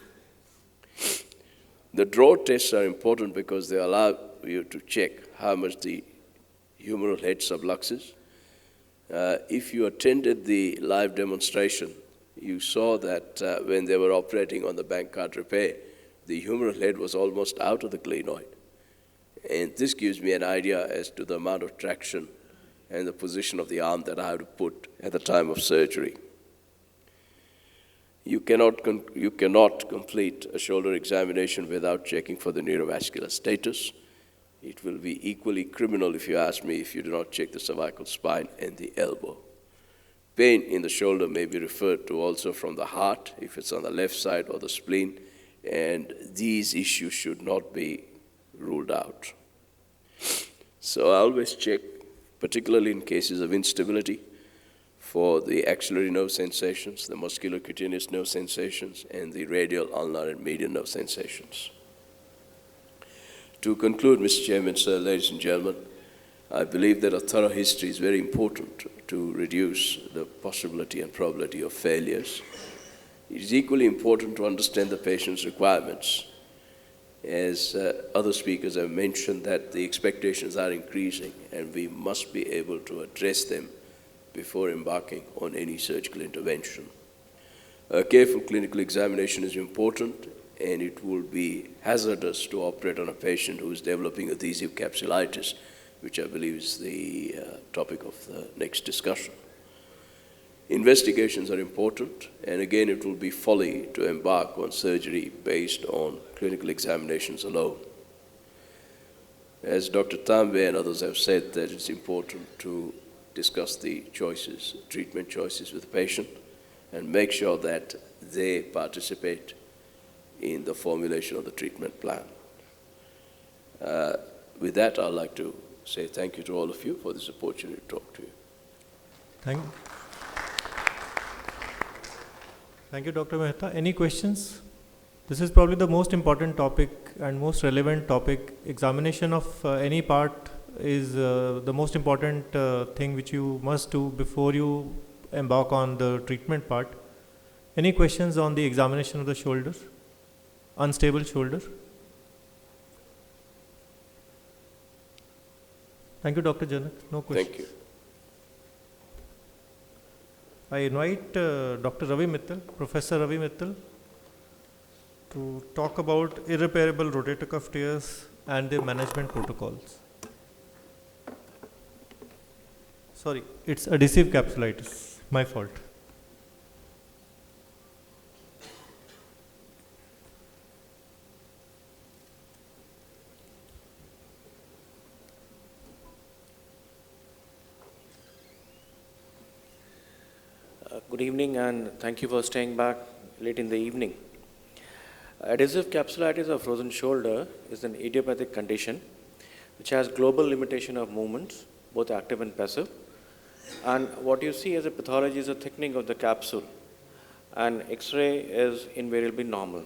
The draw tests are important because they allow you to check how much the humeral head subluxes. If you attended the live demonstration, you saw that when they were operating on the Bankart repair, the humeral head was almost out of the glenoid. And this gives me an idea as to the amount of traction and the position of the arm that I have to put at the time of surgery. You cannot complete a shoulder examination without checking for the neurovascular status. It will be equally criminal, if you ask me, if you do not check the cervical spine and the elbow. Pain in the shoulder may be referred to also from the heart, if it's on the left side, or the spleen, and these issues should not be ruled out. So I always check, particularly in cases of instability, for the axillary nerve sensations, the musculocutaneous nerve sensations, and the radial, ulnar, and median nerve sensations. To conclude, Mr. Chairman, sir, ladies and gentlemen, I believe that a thorough history is very important to reduce the possibility and probability of failures. It is equally important to understand the patient's requirements. As other speakers have mentioned, that the expectations are increasing and we must be able to address them before embarking on any surgical intervention. A careful clinical examination is important, and it will be hazardous to operate on a patient who is developing adhesive capsulitis, which I believe is the topic of the next discussion. Investigations are important, and again, it will be folly to embark on surgery based on clinical examinations alone. As Dr. Tambe and others have said, that it's important to discuss the choices, treatment choices with the patient, and make sure that they participate in the formulation of the treatment plan. With that, I'd like to say thank you to all of you for this opportunity to talk to you. Thank you, Dr. Mehta. Any questions? This is probably the most important topic and most relevant topic. Examination of any part is the most important thing which you must do before you embark on the treatment part. Any questions on the examination of the shoulder? Unstable shoulder? Thank you, Dr. Janak. No questions. Thank you. I invite Dr. Ravi Mittal, Professor Ravi Mittal, to talk about irreparable rotator cuff tears and their management protocols. Sorry, it's adhesive capsulitis. My fault. Good evening, and thank you for staying back late in the evening. Adhesive capsulitis of frozen shoulder is an idiopathic condition which has global limitation of movements, both active and passive. And what you see as a pathology is a thickening of the capsule, and X-ray is invariably normal.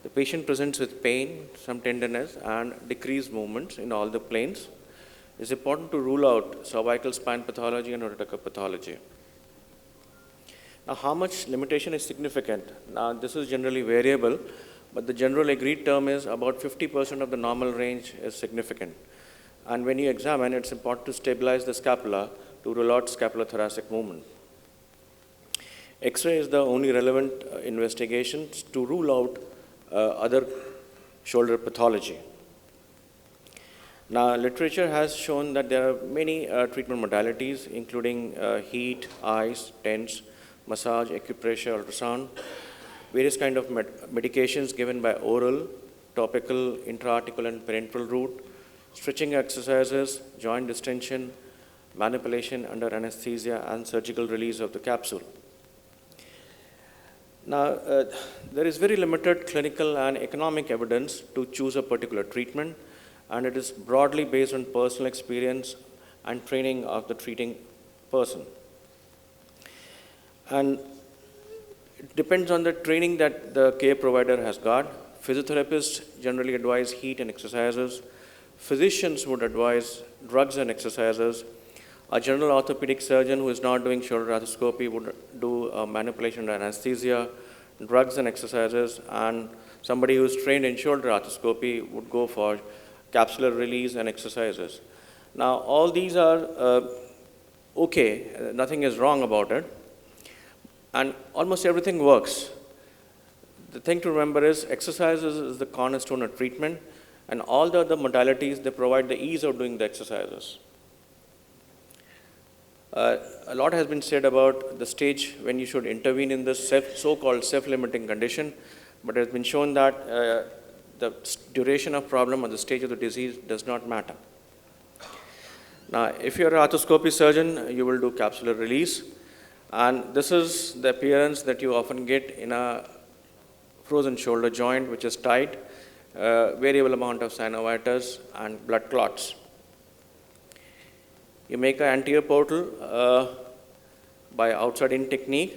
The patient presents with pain, some tenderness, and decreased movements in all the planes. It's important to rule out cervical spine pathology and rotator cuff pathology. Now, how much limitation is significant? Now, this is generally variable, but the general agreed term is about 50% of the normal range is significant. And when you examine, it's important to stabilize the scapula to rule out scapulothoracic movement. X-ray is the only relevant investigation to rule out other shoulder pathology. Now, literature has shown that there are many treatment modalities, including heat, ice, TENS, massage, acupressure, ultrasound, various kind of medications given by oral, topical, intra-articular and parenteral route, stretching exercises, joint distension, manipulation under anesthesia, and surgical release of the capsule. Now, there is very limited clinical and economic evidence to choose a particular treatment, and it is broadly based on personal experience and training of the treating person. And it depends on the training that the care provider has got. Physiotherapists generally advise heat and exercises. Physicians would advise drugs and exercises. A general orthopedic surgeon who is not doing shoulder arthroscopy would do manipulation and anesthesia, drugs and exercises, and somebody who is trained in shoulder arthroscopy would go for capsular release and exercises. Now, all these are okay, nothing is wrong about it. And almost everything works. The thing to remember is exercises is the cornerstone of treatment, and all the other modalities, they provide the ease of doing the exercises. A lot has been said about the stage when you should intervene in this so-called self-limiting condition, but it has been shown that the duration of problem or the stage of the disease does not matter. Now, if you're an arthroscopy surgeon, you will do capsular release. And this is the appearance that you often get in a frozen shoulder joint, which is tight, variable amount of synovitis and blood clots. You make an anterior portal by outside-in technique.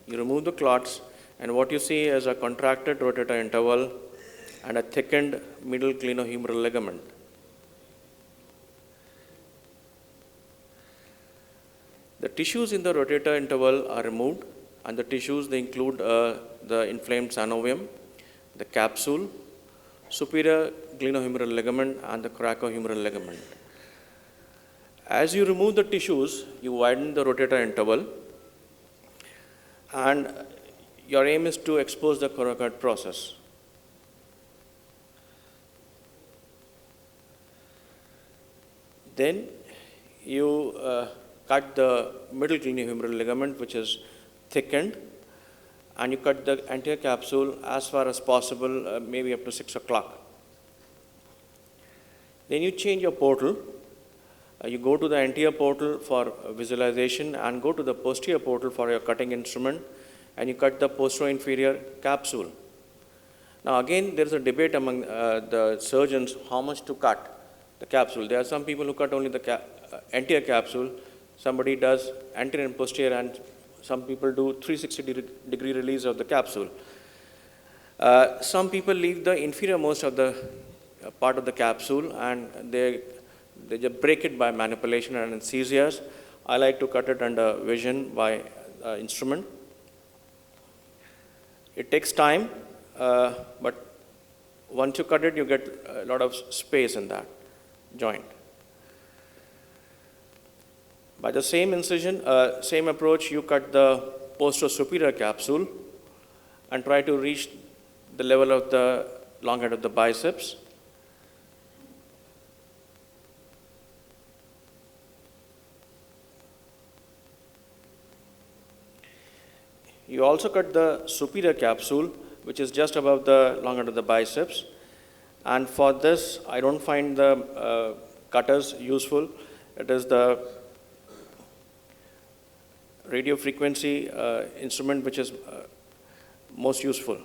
You remove the clots, and what you see is a contracted rotator interval and a thickened middle glenohumeral ligament. The tissues in the rotator interval are removed, and the tissues, they include the inflamed synovium, the capsule, superior glenohumeral ligament, and the coracohumeral ligament. As you remove the tissues, you widen the rotator interval, and your aim is to expose the coracoid process. Then you cut the middle glenohumeral ligament, which is thickened, and you cut the anterior capsule as far as possible, maybe up to 6 o'clock. Then you change your portal. You go to the anterior portal for visualization and go to the posterior portal for your cutting instrument, and you cut the posterior-inferior capsule. Now again, there is a debate among the surgeons how much to cut the capsule. There are some people who cut only the anterior capsule. Somebody does anterior and posterior, and some people do 360-degree release of the capsule. Some people leave the inferior most of the part of the capsule, and they just break it by manipulation and anesthesias. I like to cut it under vision by instrument. It takes time, but once you cut it, you get a lot of space in that joint. By the same incision, same approach, you cut the posterior-superior capsule and try to reach the level of the long head of the biceps. You also cut the superior capsule, which is just above the long head of the biceps. And for this, I don't find the cutters useful. It is the radio frequency instrument which is most useful.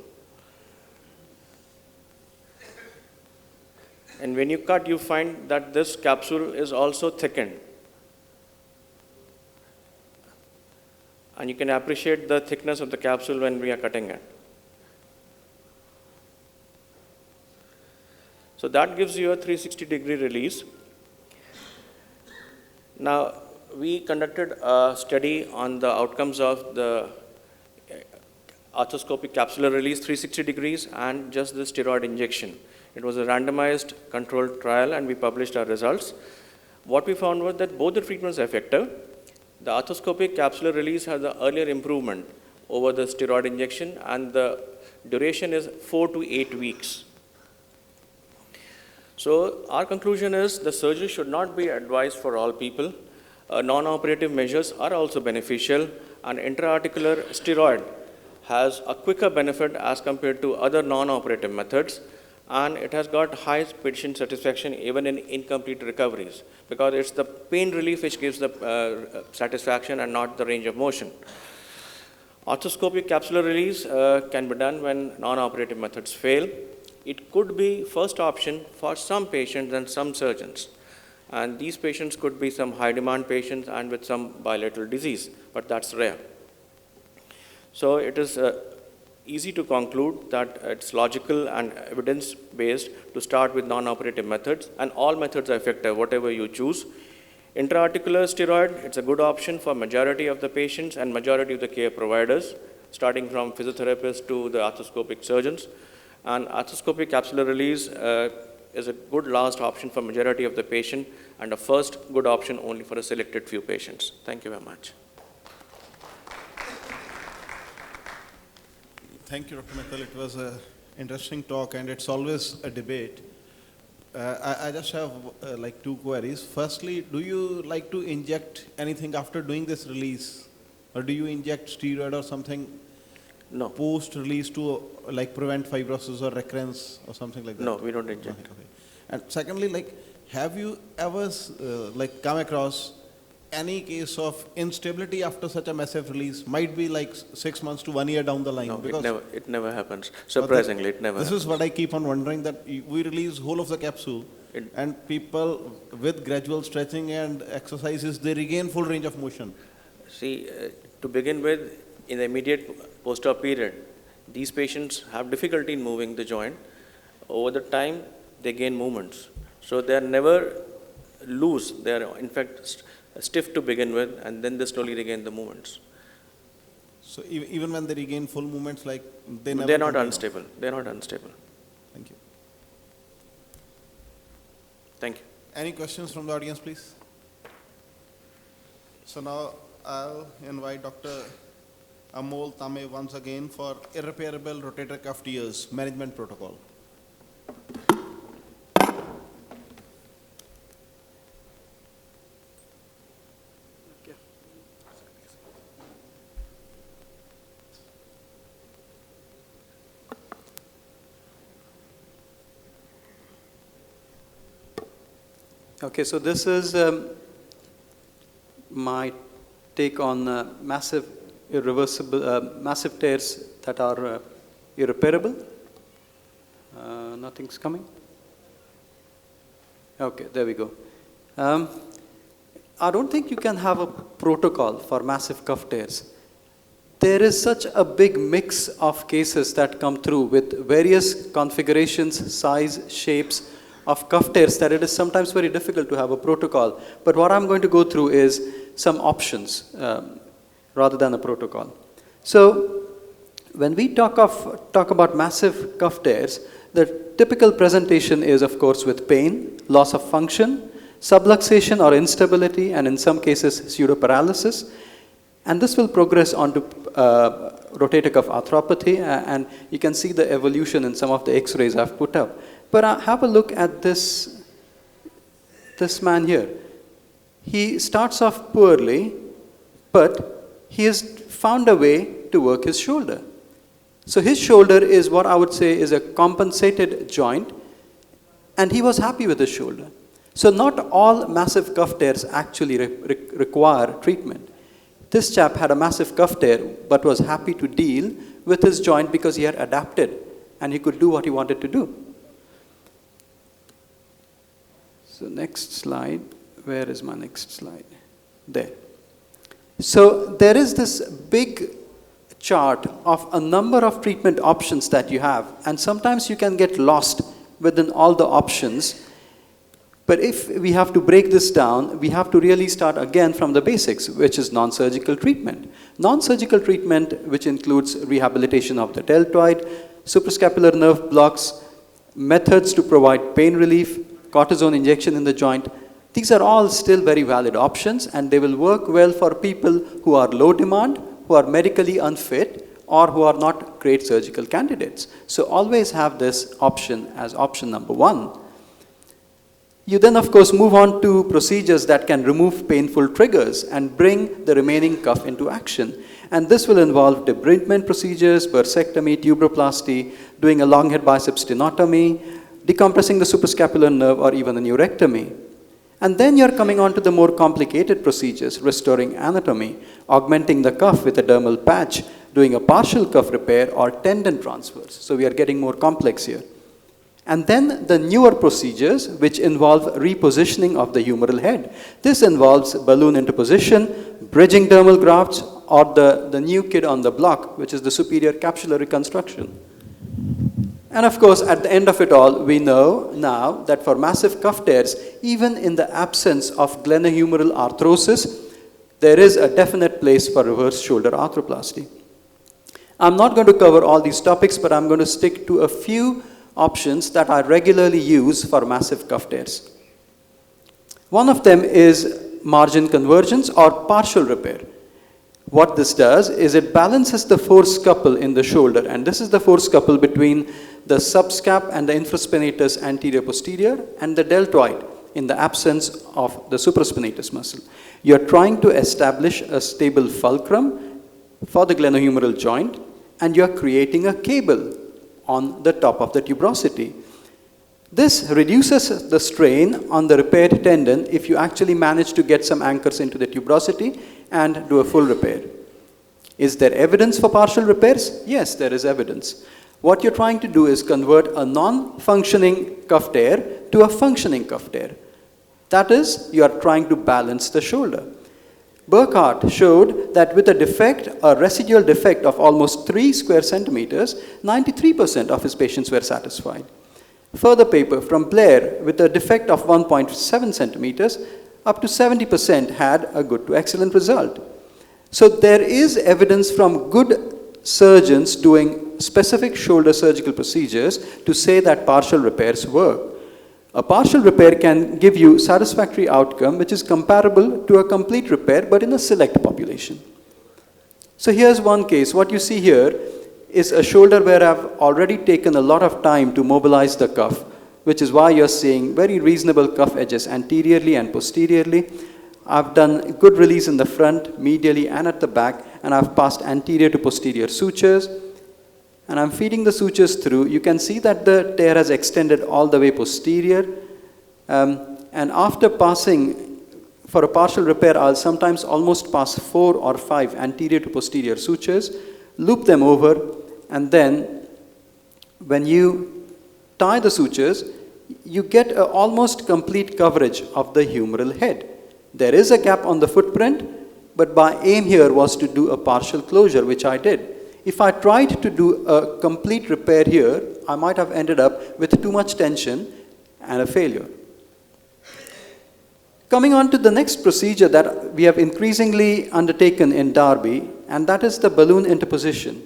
And when you cut, you find that this capsule is also thickened. And you can appreciate the thickness of the capsule when we are cutting it. So that gives you a 360-degree release. Now, we conducted a study on the outcomes of the arthroscopic capsular release 360 degrees and just the steroid injection. It was a randomized controlled trial, and we published our results. What we found was that both the treatments are effective. The arthroscopic capsular release has an earlier improvement over the steroid injection, and the duration is 4 to 8 weeks. So our conclusion is the surgery should not be advised for all people. Non-operative measures are also beneficial, and intra-articular steroid has a quicker benefit as compared to other non-operative methods, and it has got high patient satisfaction even in incomplete recoveries, because it's the pain relief which gives the satisfaction and not the range of motion. Arthroscopic capsular release can be done when non-operative methods fail. It could be first option for some patients and some surgeons. And these patients could be some high demand patients and with some bilateral disease, but that's rare. So it is easy to conclude that it's logical and evidence-based to start with non-operative methods, and all methods are effective, whatever you choose. Intra-articular steroid, it's a good option for majority of the patients and majority of the care providers, starting from physiotherapists to the arthroscopic surgeons. And arthroscopic capsular release is a good last option for majority of the patient, and a first good option only for a selected few patients. Thank you very much. Thank you, Dr. Mittal. It was an interesting talk, and it's always a debate. I just have like two queries. Firstly, do you like to inject anything after doing this release? Or do you inject steroid or something No. post-release to like prevent fibrosis or recurrence or something like that? No, we don't inject. Okay. And secondly, like, have you ever like come across any case of instability after such a massive release? Might be like 6 months to 1 year down the line. No, because it never happens. Surprisingly, it never this happens. is what I keep on wondering, that we release whole of the capsule, and people with gradual stretching and exercises, they regain full range of motion. See, to begin with, in the immediate post-op period, these patients have difficulty in moving the joint. Over the time, they gain movements. So they are never loose. They are, in fact, stiff to begin with, and then they slowly regain the movements. So even when they regain full movements, like they never. They're not complain of. unstable. They're not unstable. Thank you. Thank you. Any questions from the audience, please? So now I'll invite Dr. Amol Tame once again for irreparable rotator cuff tears management protocol. Okay, so this is my take on massive tears that are irreparable. nothing's coming. Okay, there we go. I don't think you can have a protocol for massive cuff tears. There is such a big mix of cases that come through with various configurations, size, shapes of cuff tears that it is sometimes very difficult to have a protocol. But what I'm going to go through is some options rather than a protocol. So when we talk about massive cuff tears, the typical presentation is, of course, with pain, loss of function, subluxation or instability, and in some cases, pseudoparalysis. And this will progress onto rotator cuff arthropathy, and you can see the evolution in some of the x-rays I've put up. But have a look at this man here. He starts off poorly, but he has found a way to work his shoulder. So his shoulder is what I would say is a compensated joint, and he was happy with his shoulder. So not all massive cuff tears actually require treatment. This chap had a massive cuff tear, but was happy to deal with his joint because he had adapted, and he could do what he wanted to do. So next slide. Where is my next slide? There. So there is this big chart of a number of treatment options that you have, and sometimes you can get lost within all the options. But if we have to break this down, we have to really start again from the basics, which is non-surgical treatment. Non-surgical treatment, which includes rehabilitation of the deltoid, suprascapular nerve blocks, methods to provide pain relief, cortisone injection in the joint. These are all still very valid options, and they will work well for people who are low demand, who are medically unfit, or who are not great surgical candidates. So always have this option as option number one. You then, of course, move on to procedures that can remove painful triggers and bring the remaining cuff into action. And this will involve debridement procedures, bursectomy, tuberoplasty, doing a long head biceps stenotomy, decompressing the suprascapular nerve, or even a neurectomy. And then you're coming on to the more complicated procedures, restoring anatomy, augmenting the cuff with a dermal patch, doing a partial cuff repair, or tendon transfers. So we are getting more complex here. And then the newer procedures, which involve repositioning of the humeral head. This involves balloon interposition, bridging dermal grafts, or the new kid on the block, which is the superior capsular reconstruction. And of course, at the end of it all, we know now that for massive cuff tears, even in the absence of glenohumeral arthrosis, there is a definite place for reverse shoulder arthroplasty. I'm not going to cover all these topics, but I'm going to stick to a few options that I regularly use for massive cuff tears. One of them is margin convergence or partial repair. What this does is it balances the force couple in the shoulder, and this is the force couple between the subscap and the infraspinatus anterior posterior and the deltoid in the absence of the supraspinatus muscle. You're trying to establish a stable fulcrum for the glenohumeral joint, and you're creating a cable on the top of the tuberosity. This reduces the strain on the repaired tendon if you actually manage to get some anchors into the tuberosity and do a full repair. Is there evidence for partial repairs? Yes, there is evidence. What you're trying to do is convert a non-functioning cuff tear to a functioning cuff tear. That is, you are trying to balance the shoulder. Burkhardt showed that with a defect, a residual defect of almost 3 square centimeters, 93% of his patients were satisfied. Further paper from Blair with a defect of 1.7 centimeters, up to 70% had a good to excellent result. So there is evidence from good surgeons doing specific shoulder surgical procedures to say that partial repairs work. A partial repair can give you satisfactory outcome which is comparable to a complete repair but in a select population. So here's one case. What you see here is a shoulder where I've already taken a lot of time to mobilize the cuff, which is why you're seeing very reasonable cuff edges anteriorly and posteriorly. I've done good release in the front, medially and at the back, and I've passed anterior to posterior sutures. And I'm feeding the sutures through. You can see that the tear has extended all the way posterior. And after passing, for a partial repair, I'll sometimes almost pass 4 or 5 anterior to posterior sutures, loop them over, and then when you tie the sutures, you get a almost complete coverage of the humeral head. There is a gap on the footprint, but my aim here was to do a partial closure, which I did. If I tried to do a complete repair here, I might have ended up with too much tension and a failure. Coming on to the next procedure that we have increasingly undertaken in Derby, and that is the balloon interposition.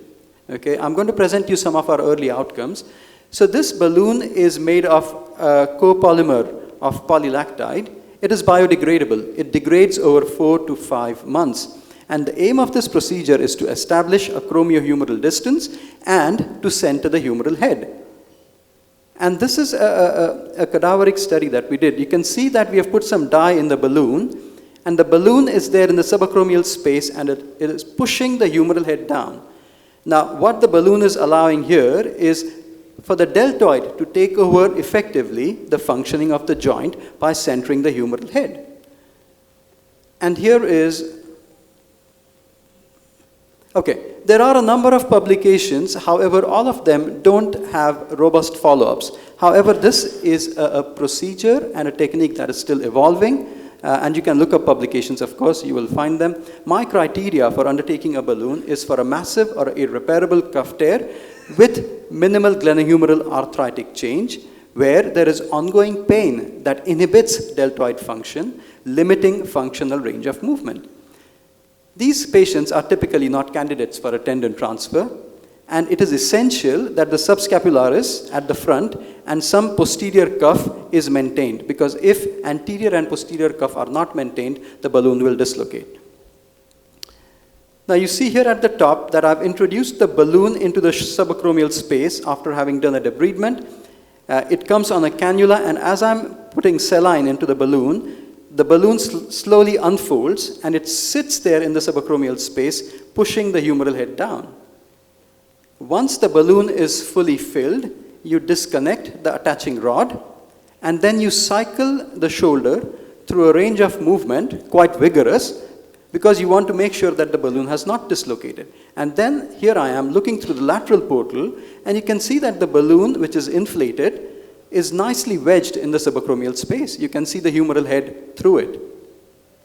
Okay, I'm going to present you some of our early outcomes. So this balloon is made of a copolymer of polylactide. It is biodegradable. It degrades over 4 to 5 months. And the aim of this procedure is to establish a chromohumeral distance and to center the humeral head. And this is a cadaveric study that we did. You can see that we have put some dye in the balloon, and the balloon is there in the subacromial space, and it is pushing the humeral head down. Now, what the balloon is allowing here is for the deltoid to take over effectively the functioning of the joint by centering the humeral head. And here is, okay, there are a number of publications, however, all of them don't have robust follow-ups. However, this is a procedure and a technique that is still evolving, and you can look up publications, of course, you will find them. My criteria for undertaking a balloon is for a massive or irreparable cuff tear with minimal glenohumeral arthritic change, where there is ongoing pain that inhibits deltoid function, limiting functional range of movement. These patients are typically not candidates for a tendon transfer, and it is essential that the subscapularis at the front and some posterior cuff is maintained, because if anterior and posterior cuff are not maintained, the balloon will dislocate. Now you see here at the top that I've introduced the balloon into the subacromial space after having done a debridement. It comes on a cannula, and as I'm putting saline into the balloon slowly unfolds, and it sits there in the subacromial space, pushing the humeral head down. Once the balloon is fully filled, you disconnect the attaching rod, and then you cycle the shoulder through a range of movement, quite vigorous, because you want to make sure that the balloon has not dislocated. And then here I am looking through the lateral portal, and you can see that the balloon, which is inflated, is nicely wedged in the subacromial space. You can see the humeral head through it.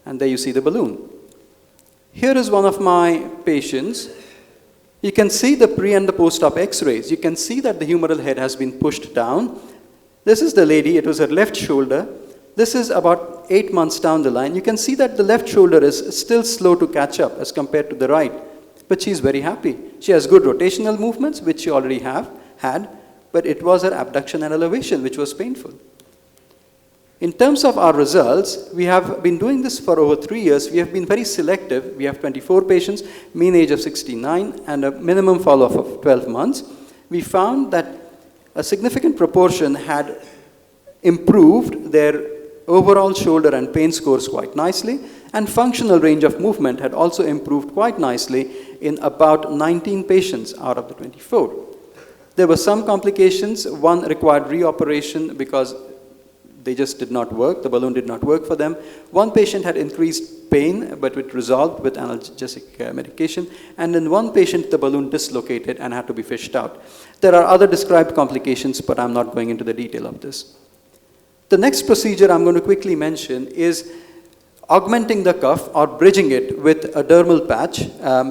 And there you see the balloon. Here is one of my patients. You can see the pre and the post-op x-rays. You can see that the humeral head has been pushed down. This is the lady. It was her left shoulder. This is about 8 months down the line. You can see that the left shoulder is still slow to catch up as compared to the right. But she's very happy. She has good rotational movements, which she already had. But it was her abduction and elevation which was painful. In terms of our results, we have been doing this for over 3 years. We have been very selective. We have 24 patients, mean age of 69, and a minimum follow-up of 12 months. We found that a significant proportion had improved their overall shoulder and pain scores quite nicely, and functional range of movement had also improved quite nicely in about 19 patients out of the 24. There were some complications. One required reoperation because they just did not work. The balloon did not work for them. One patient had increased pain, but it resolved with analgesic medication. And in one patient, the balloon dislocated and had to be fished out. There are other described complications, but I'm not going into the detail of this. The next procedure I'm going to quickly mention is augmenting the cuff or bridging it with a dermal patch,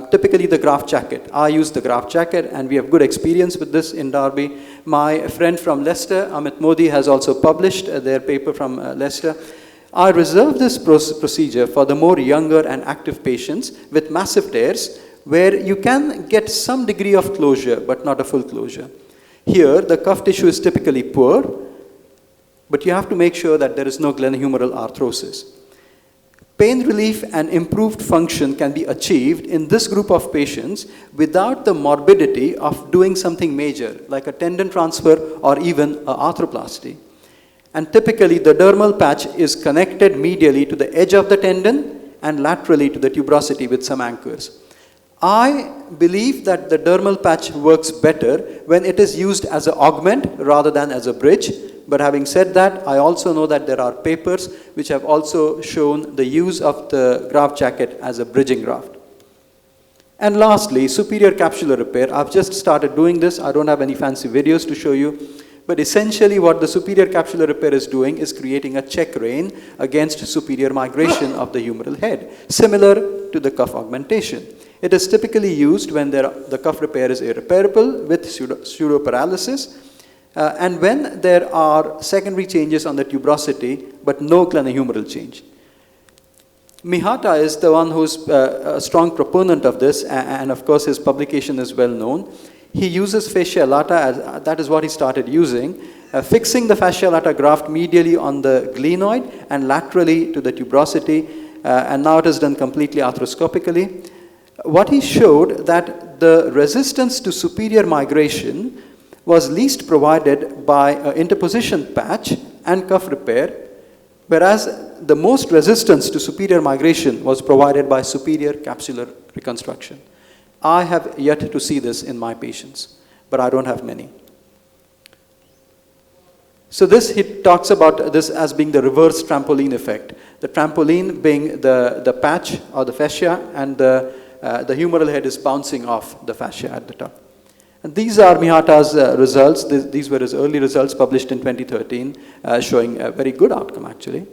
typically the graft jacket. I use the graft jacket, and we have good experience with this in Derby. My friend from Leicester, Amit Modi, has also published their paper from Leicester. I reserve this procedure for the more younger and active patients with massive tears, where you can get some degree of closure, but not a full closure. Here, the cuff tissue is typically poor, but you have to make sure that there is no glenohumeral arthrosis. Pain relief and improved function can be achieved in this group of patients without the morbidity of doing something major, like a tendon transfer or even an arthroplasty. And typically, the dermal patch is connected medially to the edge of the tendon and laterally to the tuberosity with some anchors. I believe that the dermal patch works better when it is used as an augment rather than as a bridge. But having said that, I also know that there are papers which have also shown the use of the graft jacket as a bridging graft. And lastly, superior capsular repair. I've just started doing this. I don't have any fancy videos to show you. But essentially what the superior capsular repair is doing is creating a check rein against superior migration of the humeral head, similar to the cuff augmentation. It is typically used when the cuff repair is irreparable with pseudoparalysis, and when there are secondary changes on the tuberosity, but no craniohumeral change. Mihata is the one who's a strong proponent of this, and of course his publication is well known. He uses fascia lata, that is what he started using, fixing the fascia lata graft medially on the glenoid and laterally to the tuberosity, and now it is done completely arthroscopically. What he showed that the resistance to superior migration was least provided by an interposition patch and cuff repair, whereas the most resistance to superior migration was provided by superior capsular reconstruction. I have yet to see this in my patients, but I don't have many. So this, he talks about this as being the reverse trampoline effect. The trampoline being the patch or the fascia, and the humeral head is bouncing off the fascia at the top. And these are Mihata's results. These were his early results published in 2013, showing a very good outcome actually.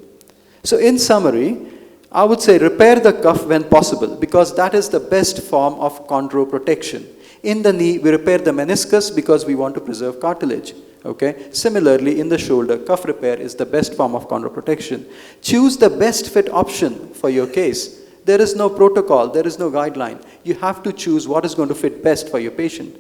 So in summary, I would say repair the cuff when possible, because that is the best form of chondroprotection. In the knee, we repair the meniscus because we want to preserve cartilage. Okay? Similarly, in the shoulder, cuff repair is the best form of chondroprotection. Choose the best fit option for your case. There is no protocol, there is no guideline. You have to choose what is going to fit best for your patient.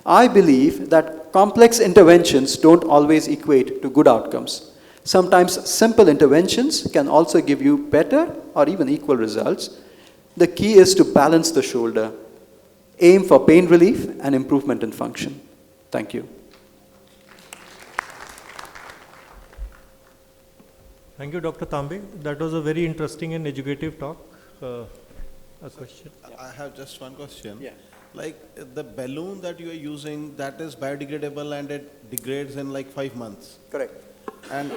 I believe that complex interventions don't always equate to good outcomes. Sometimes simple interventions can also give you better or even equal results. The key is to balance the shoulder, aim for pain relief and improvement in function. Thank you. Thank you, Dr. Tambe. That was a very interesting and educative talk. A question? I have just one question. Yeah. Like the balloon that you are using, that is biodegradable and it degrades in like 5 months. Correct. And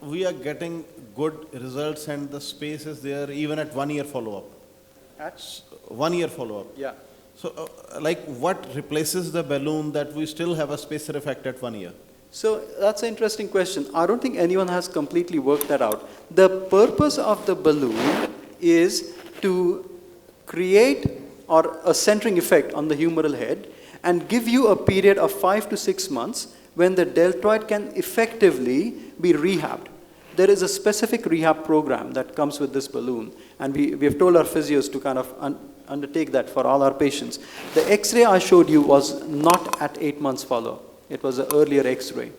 we are getting good results and the space is there even at 1 year follow-up. At? 1 year follow-up. Yeah. So like what replaces the balloon that we still have a spacer effect at 1 year? So that's an interesting question. I don't think anyone has completely worked that out. The purpose of the balloon is to create or a centering effect on the humeral head and give you a period of 5 to 6 months when the deltoid can effectively be rehabbed. There is a specific rehab program that comes with this balloon, and we have told our physios to kind of undertake that for all our patients. The X-ray I showed you was not at 8 months follow-up. It was an earlier X-ray.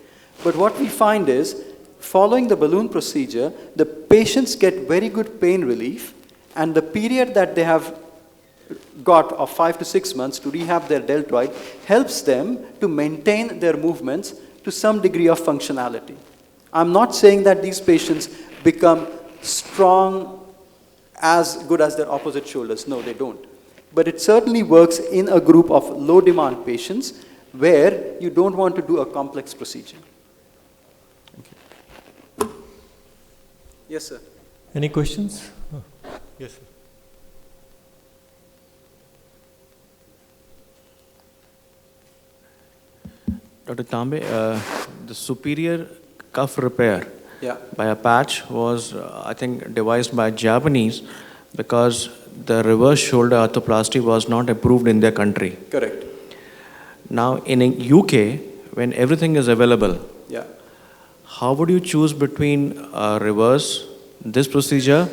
But what we find is, following the balloon procedure, the patients get very good pain relief, and the period that they have got of 5 to 6 months to rehab their deltoid helps them to maintain their movements to some degree of functionality. I'm not saying that these patients become strong as good as their opposite shoulders. No, they don't. But it certainly works in a group of low demand patients where you don't want to do a complex procedure. Thank you. Yes, sir. Any questions? Oh. Yes, sir. Dr. Tambe, the superior cuff repair by a patch was, I think, devised by Japanese because the reverse shoulder arthroplasty was not approved in their country. Correct. Now, in UK, when everything is available, how would you choose between reverse, this procedure,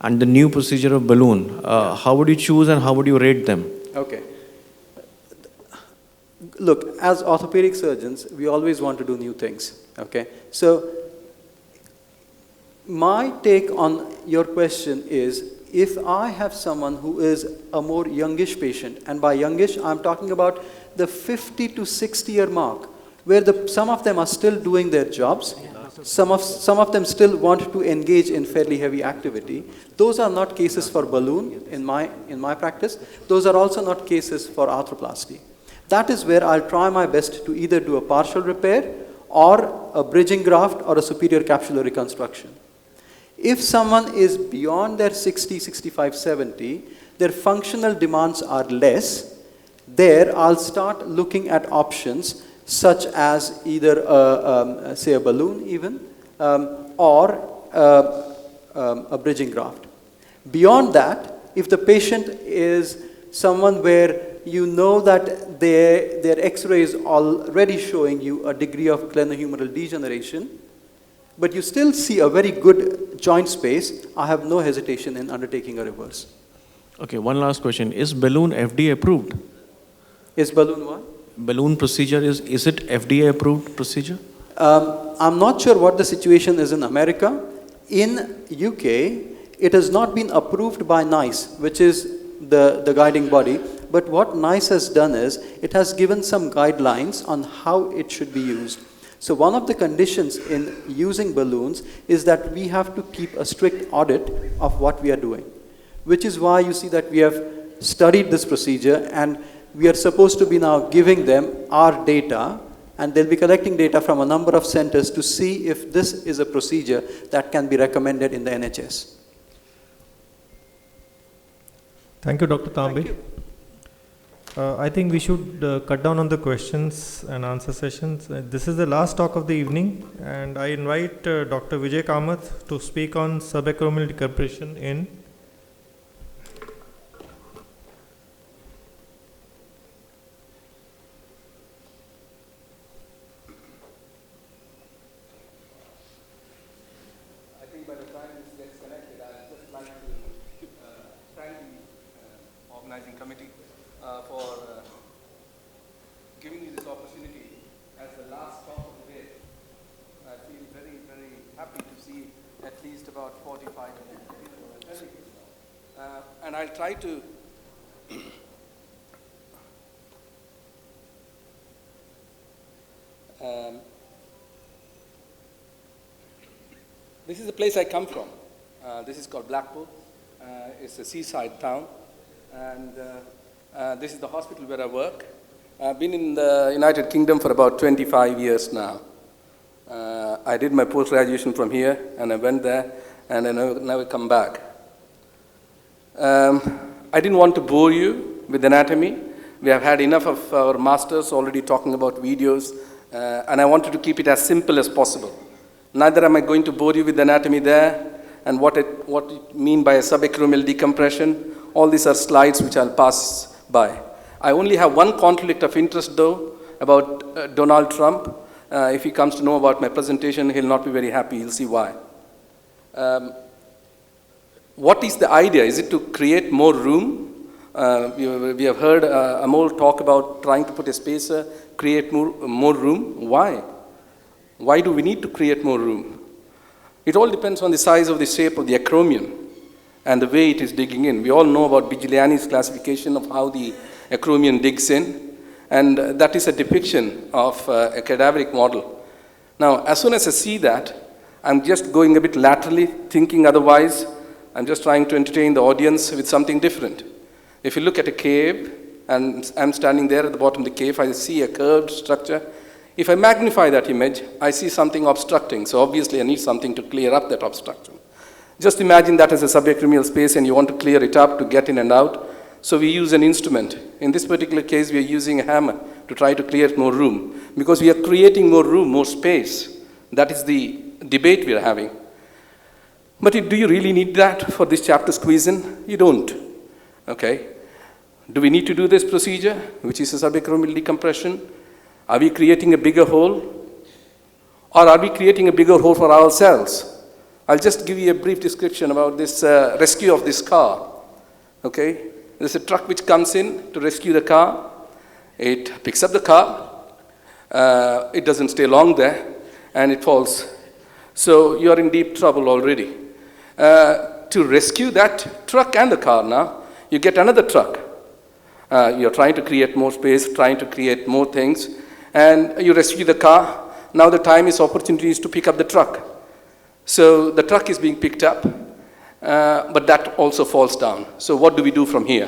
and the new procedure of balloon? How would you choose and how would you rate them? Okay. Look, as orthopedic surgeons, we always want to do new things, okay? So, my take on your question is, if I have someone who is a more youngish patient, and by youngish, I'm talking about the 50 to 60 year mark, where some of them are still doing their jobs, some of them still want to engage in fairly heavy activity. Those are not cases for balloon in my practice. Those are also not cases for arthroplasty. That is where I'll try my best to either do a partial repair or a bridging graft or a superior capsular reconstruction. If someone is beyond their 60, 65, 70, their functional demands are less, there I'll start looking at options such as either, say, a balloon even, or a bridging graft. Beyond that, if the patient is someone where you know that their X-ray is already showing you a degree of glenohumeral degeneration, but you still see a very good joint space, I have no hesitation in undertaking a reverse. Okay, one last question. Is balloon FDA approved? Is balloon what? Balloon procedure, is it FDA approved procedure? I'm not sure what the situation is in America. In UK, it has not been approved by NICE, which is the guiding body. But what NICE has done is, it has given some guidelines on how it should be used. So one of the conditions in using balloons is that we have to keep a strict audit of what we are doing, which is why you see that we have studied this procedure, and we are supposed to be now giving them our data, and they'll be collecting data from a number of centers to see if this is a procedure that can be recommended in the NHS. Thank you, Dr. Tambe. I think we should cut down on the questions and answer sessions. This is the last talk of the evening, and I invite Dr. Vijay Kamath to speak on subacromial decompression in committee for giving me this opportunity as the last talk of the day. I feel very, very happy to see at least about 45 minutes. And I'll try to this is the place I come from. This is called Blackpool. It's a seaside town. And this is the hospital where I work. I've been in the United Kingdom for about 25 years now. I did my post-graduation from here, and I went there, and I never come back. I didn't want to bore you with anatomy. We have had enough of our masters already talking about videos, and I wanted to keep it as simple as possible. Neither am I going to bore you with anatomy there, and what it mean by a subacromial decompression. All these are slides which I'll pass by. I only have one conflict of interest though about Donald Trump. If he comes to know about my presentation, he'll not be very happy. He'll see why. What is the idea? Is it to create more room? We have heard Amol talk about trying to put a spacer, create more room. Why? Why do we need to create more room? It all depends on the size of the shape of the acromion and the way it is digging in. We all know about Bigliani's classification of how the acromion digs in, and that is a depiction of a cadaveric model. Now, as soon as I see that, I'm just going a bit laterally, thinking otherwise. I'm just trying to entertain the audience with something different. If you look at a cave, and I'm standing there at the bottom of the cave, I see a curved structure. If I magnify that image, I see something obstructing, so obviously I need something to clear up that obstruction. Just imagine that as a subacromial space and you want to clear it up to get in and out. So we use an instrument. In this particular case, we are using a hammer to try to clear more room because we are creating more room, more space. That is the debate we are having. But do you really need that for this chapter squeeze in? You don't. Okay. Do we need to do this procedure, which is a subacromial decompression? Are we creating a bigger hole? Or are we creating a bigger hole for ourselves? I'll just give you a brief description about this rescue of this car. Okay, there's a truck which comes in to rescue the car. It picks up the car. It doesn't stay long there, and it falls. So you are in deep trouble already. To rescue that truck and the car now, you get another truck. You're trying to create more space, trying to create more things, and you rescue the car. Now the time is opportunities to pick up the truck. So the truck is being picked up, but that also falls down. So what do we do from here?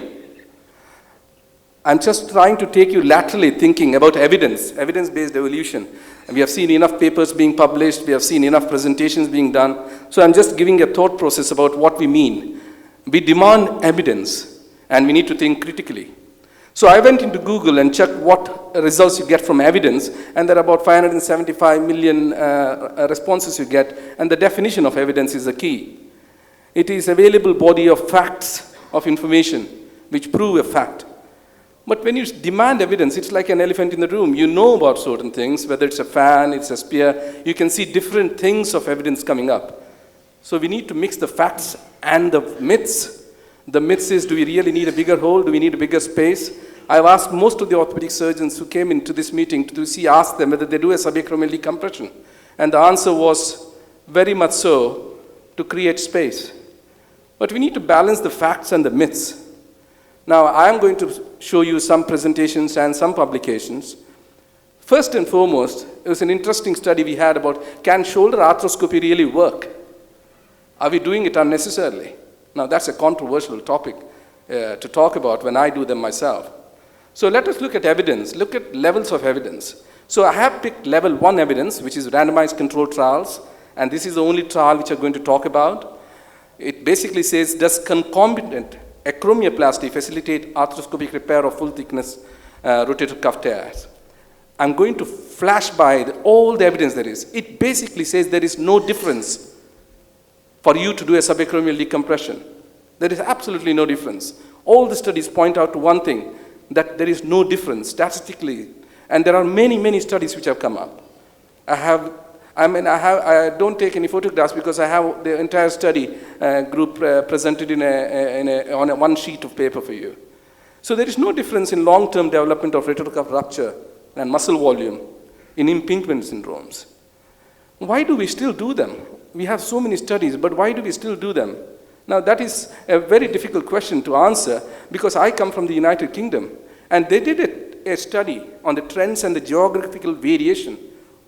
I'm just trying to take you laterally thinking about evidence-based evolution. And we have seen enough papers being published, we have seen enough presentations being done. So I'm just giving a thought process about what we mean. We demand evidence, and we need to think critically. So I went into Google and checked what results you get from evidence, and there are about 575 million responses you get, and the definition of evidence is the key. It is available body of facts of information which prove a fact. But when you demand evidence, it's like an elephant in the room. You know about certain things, whether it's a fan, it's a spear, you can see different things of evidence coming up. So we need to mix the facts and the myths. The myth is, do we really need a bigger hole? Do we need a bigger space? I've asked most of the orthopedic surgeons who came into this meeting ask them whether they do a subacromial decompression. And the answer was very much so, to create space. But we need to balance the facts and the myths. Now, I'm going to show you some presentations and some publications. First and foremost, it was an interesting study we had about, can shoulder arthroscopy really work? Are we doing it unnecessarily? Now, that's a controversial topic to talk about when I do them myself. So let us look at evidence, look at levels of evidence. So I have picked level 1 evidence, which is randomized controlled trials, and this is the only trial which I'm going to talk about. It basically says, does concomitant acromioplasty facilitate arthroscopic repair of full thickness rotator cuff tears? I'm going to flash by all the evidence there is. It basically says there is no difference for you to do a subacromial decompression. There is absolutely no difference. All the studies point out to one thing, that there is no difference statistically. And there are many, many studies which have come up. I don't take any photographs because I have the entire study group presented on one sheet of paper for you. So there is no difference in long-term development of rotator cuff rupture and muscle volume in impingement syndromes. Why do we still do them? We have so many studies, but why do we still do them? Now, that is a very difficult question to answer because I come from the United Kingdom, and they did a study on the trends and the geographical variation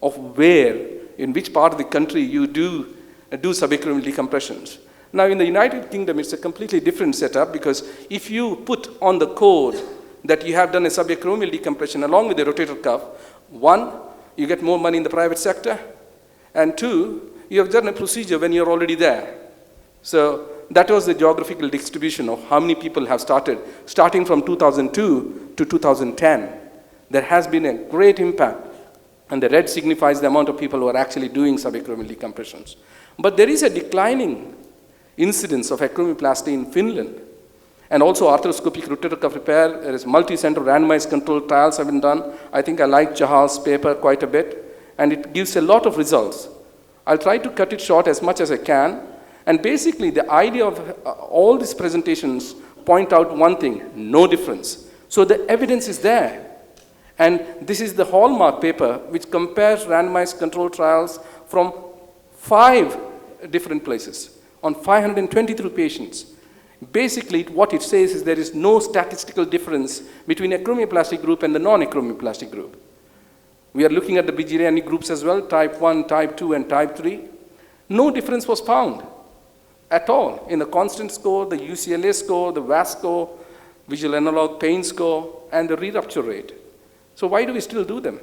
of where, in which part of the country you do subacromial decompressions. Now, in the United Kingdom, it's a completely different setup because if you put on the code that you have done a subacromial decompression along with the rotator cuff, 1, you get more money in the private sector, and 2, you have done a procedure when you're already there. So that was the geographical distribution of how many people have starting from 2002 to 2010. There has been a great impact, and the red signifies the amount of people who are actually doing subacromial decompressions. But there is a declining incidence of acromioplasty in Finland, and also arthroscopic rotator cuff repair. There is multi-center randomized controlled trials have been done. I think I like Chahal's paper quite a bit, and it gives a lot of results. I'll try to cut it short as much as I can. And basically, the idea of all these presentations point out one thing, no difference. So the evidence is there. And this is the hallmark paper which compares randomized controlled trials from 5 different places on 523 patients. Basically, what it says is there is no statistical difference between acromioplastic group and the non-acromioplastic group. We are looking at the Bijiriani groups as well, type 1, type 2, and type 3. No difference was found at all in the constant score, the UCLA score, the VAS score, visual analog pain score, and the re-rupture rate. So why do we still do them?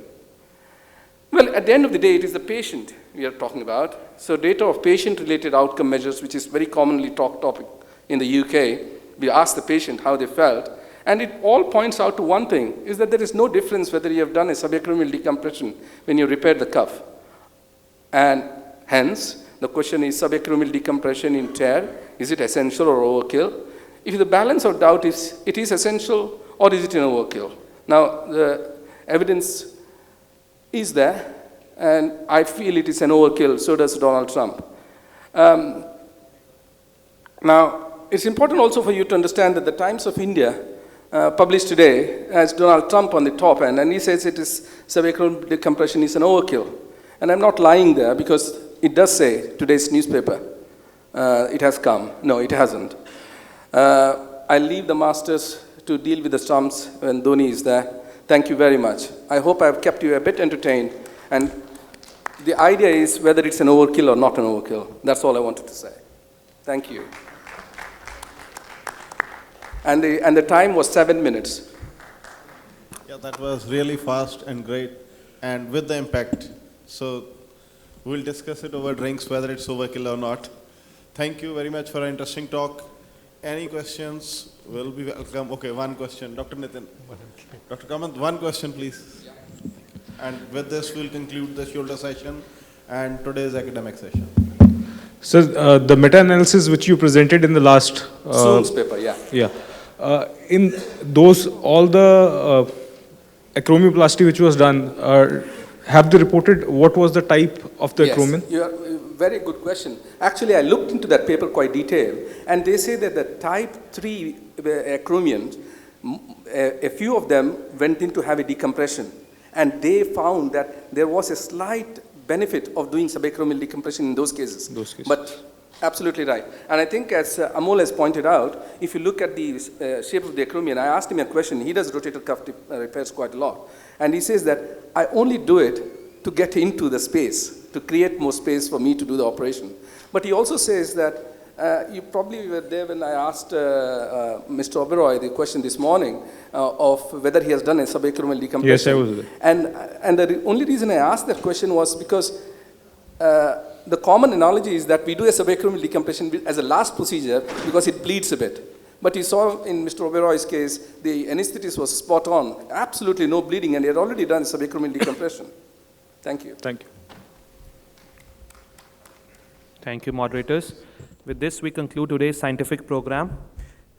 Well, at the end of the day, it is the patient we are talking about. So data of patient-related outcome measures, which is very commonly talked topic in the UK, we asked the patient how they felt, and it all points out to one thing, is that there is no difference whether you have done a subacromial decompression when you repair the cuff. And hence, the question is subacromial decompression in tear, is it essential or overkill? If the balance of doubt is, it is essential or is it an overkill? Now, the evidence is there, and I feel it is an overkill, so does Donald Trump. Now, it's important also for you to understand that the Times of India published today has Donald Trump on the top end, and he says it is subacromial decompression is an overkill. And I'm not lying there because it does say, today's newspaper, it has come. No, it hasn't. I'll leave the masters to deal with the stumps when Dhoni is there. Thank you very much. I hope I've kept you a bit entertained. And the idea is whether it's an overkill or not an overkill. That's all I wanted to say. Thank you. And the time was 7 minutes. Yeah, that was really fast and great, and with the impact. So we'll discuss it over drinks, whether it's overkill or not. Thank you very much for an interesting talk. Any questions will be welcome. Okay, one question. Dr. Nitin. Dr. Kamath, one question, please. And with this, we'll conclude the shoulder session and today's academic session. So the meta-analysis which you presented in the last... Soon's paper, yeah. Yeah. In those, all the acromioplasty which was done, have they reported what was the type of the acromion? Yes, very good question. Actually, I looked into that paper quite detailed, and they say that the type 3 acromions, a few of them went in to have a decompression, and they found that there was a slight benefit of doing subacromial decompression in those cases. But absolutely right. And I think as Amol has pointed out, if you look at the shape of the acromion, I asked him a question. He does rotator cuff repairs quite a lot. And he says that I only do it to get into the space, to create more space for me to do the operation. But he also says that you probably were there when I asked Mr. Oberoi the question this morning of whether he has done a subacromial decompression. Yes, I was there. And the only reason I asked that question was because the common analogy is that we do a subacromial decompression as a last procedure because it bleeds a bit. But you saw in Mr. Oberoi's case, the anesthetist was spot on, absolutely no bleeding, and he had already done subacromial decompression. Thank you. Thank you. Thank you, moderators. With this, we conclude today's scientific program.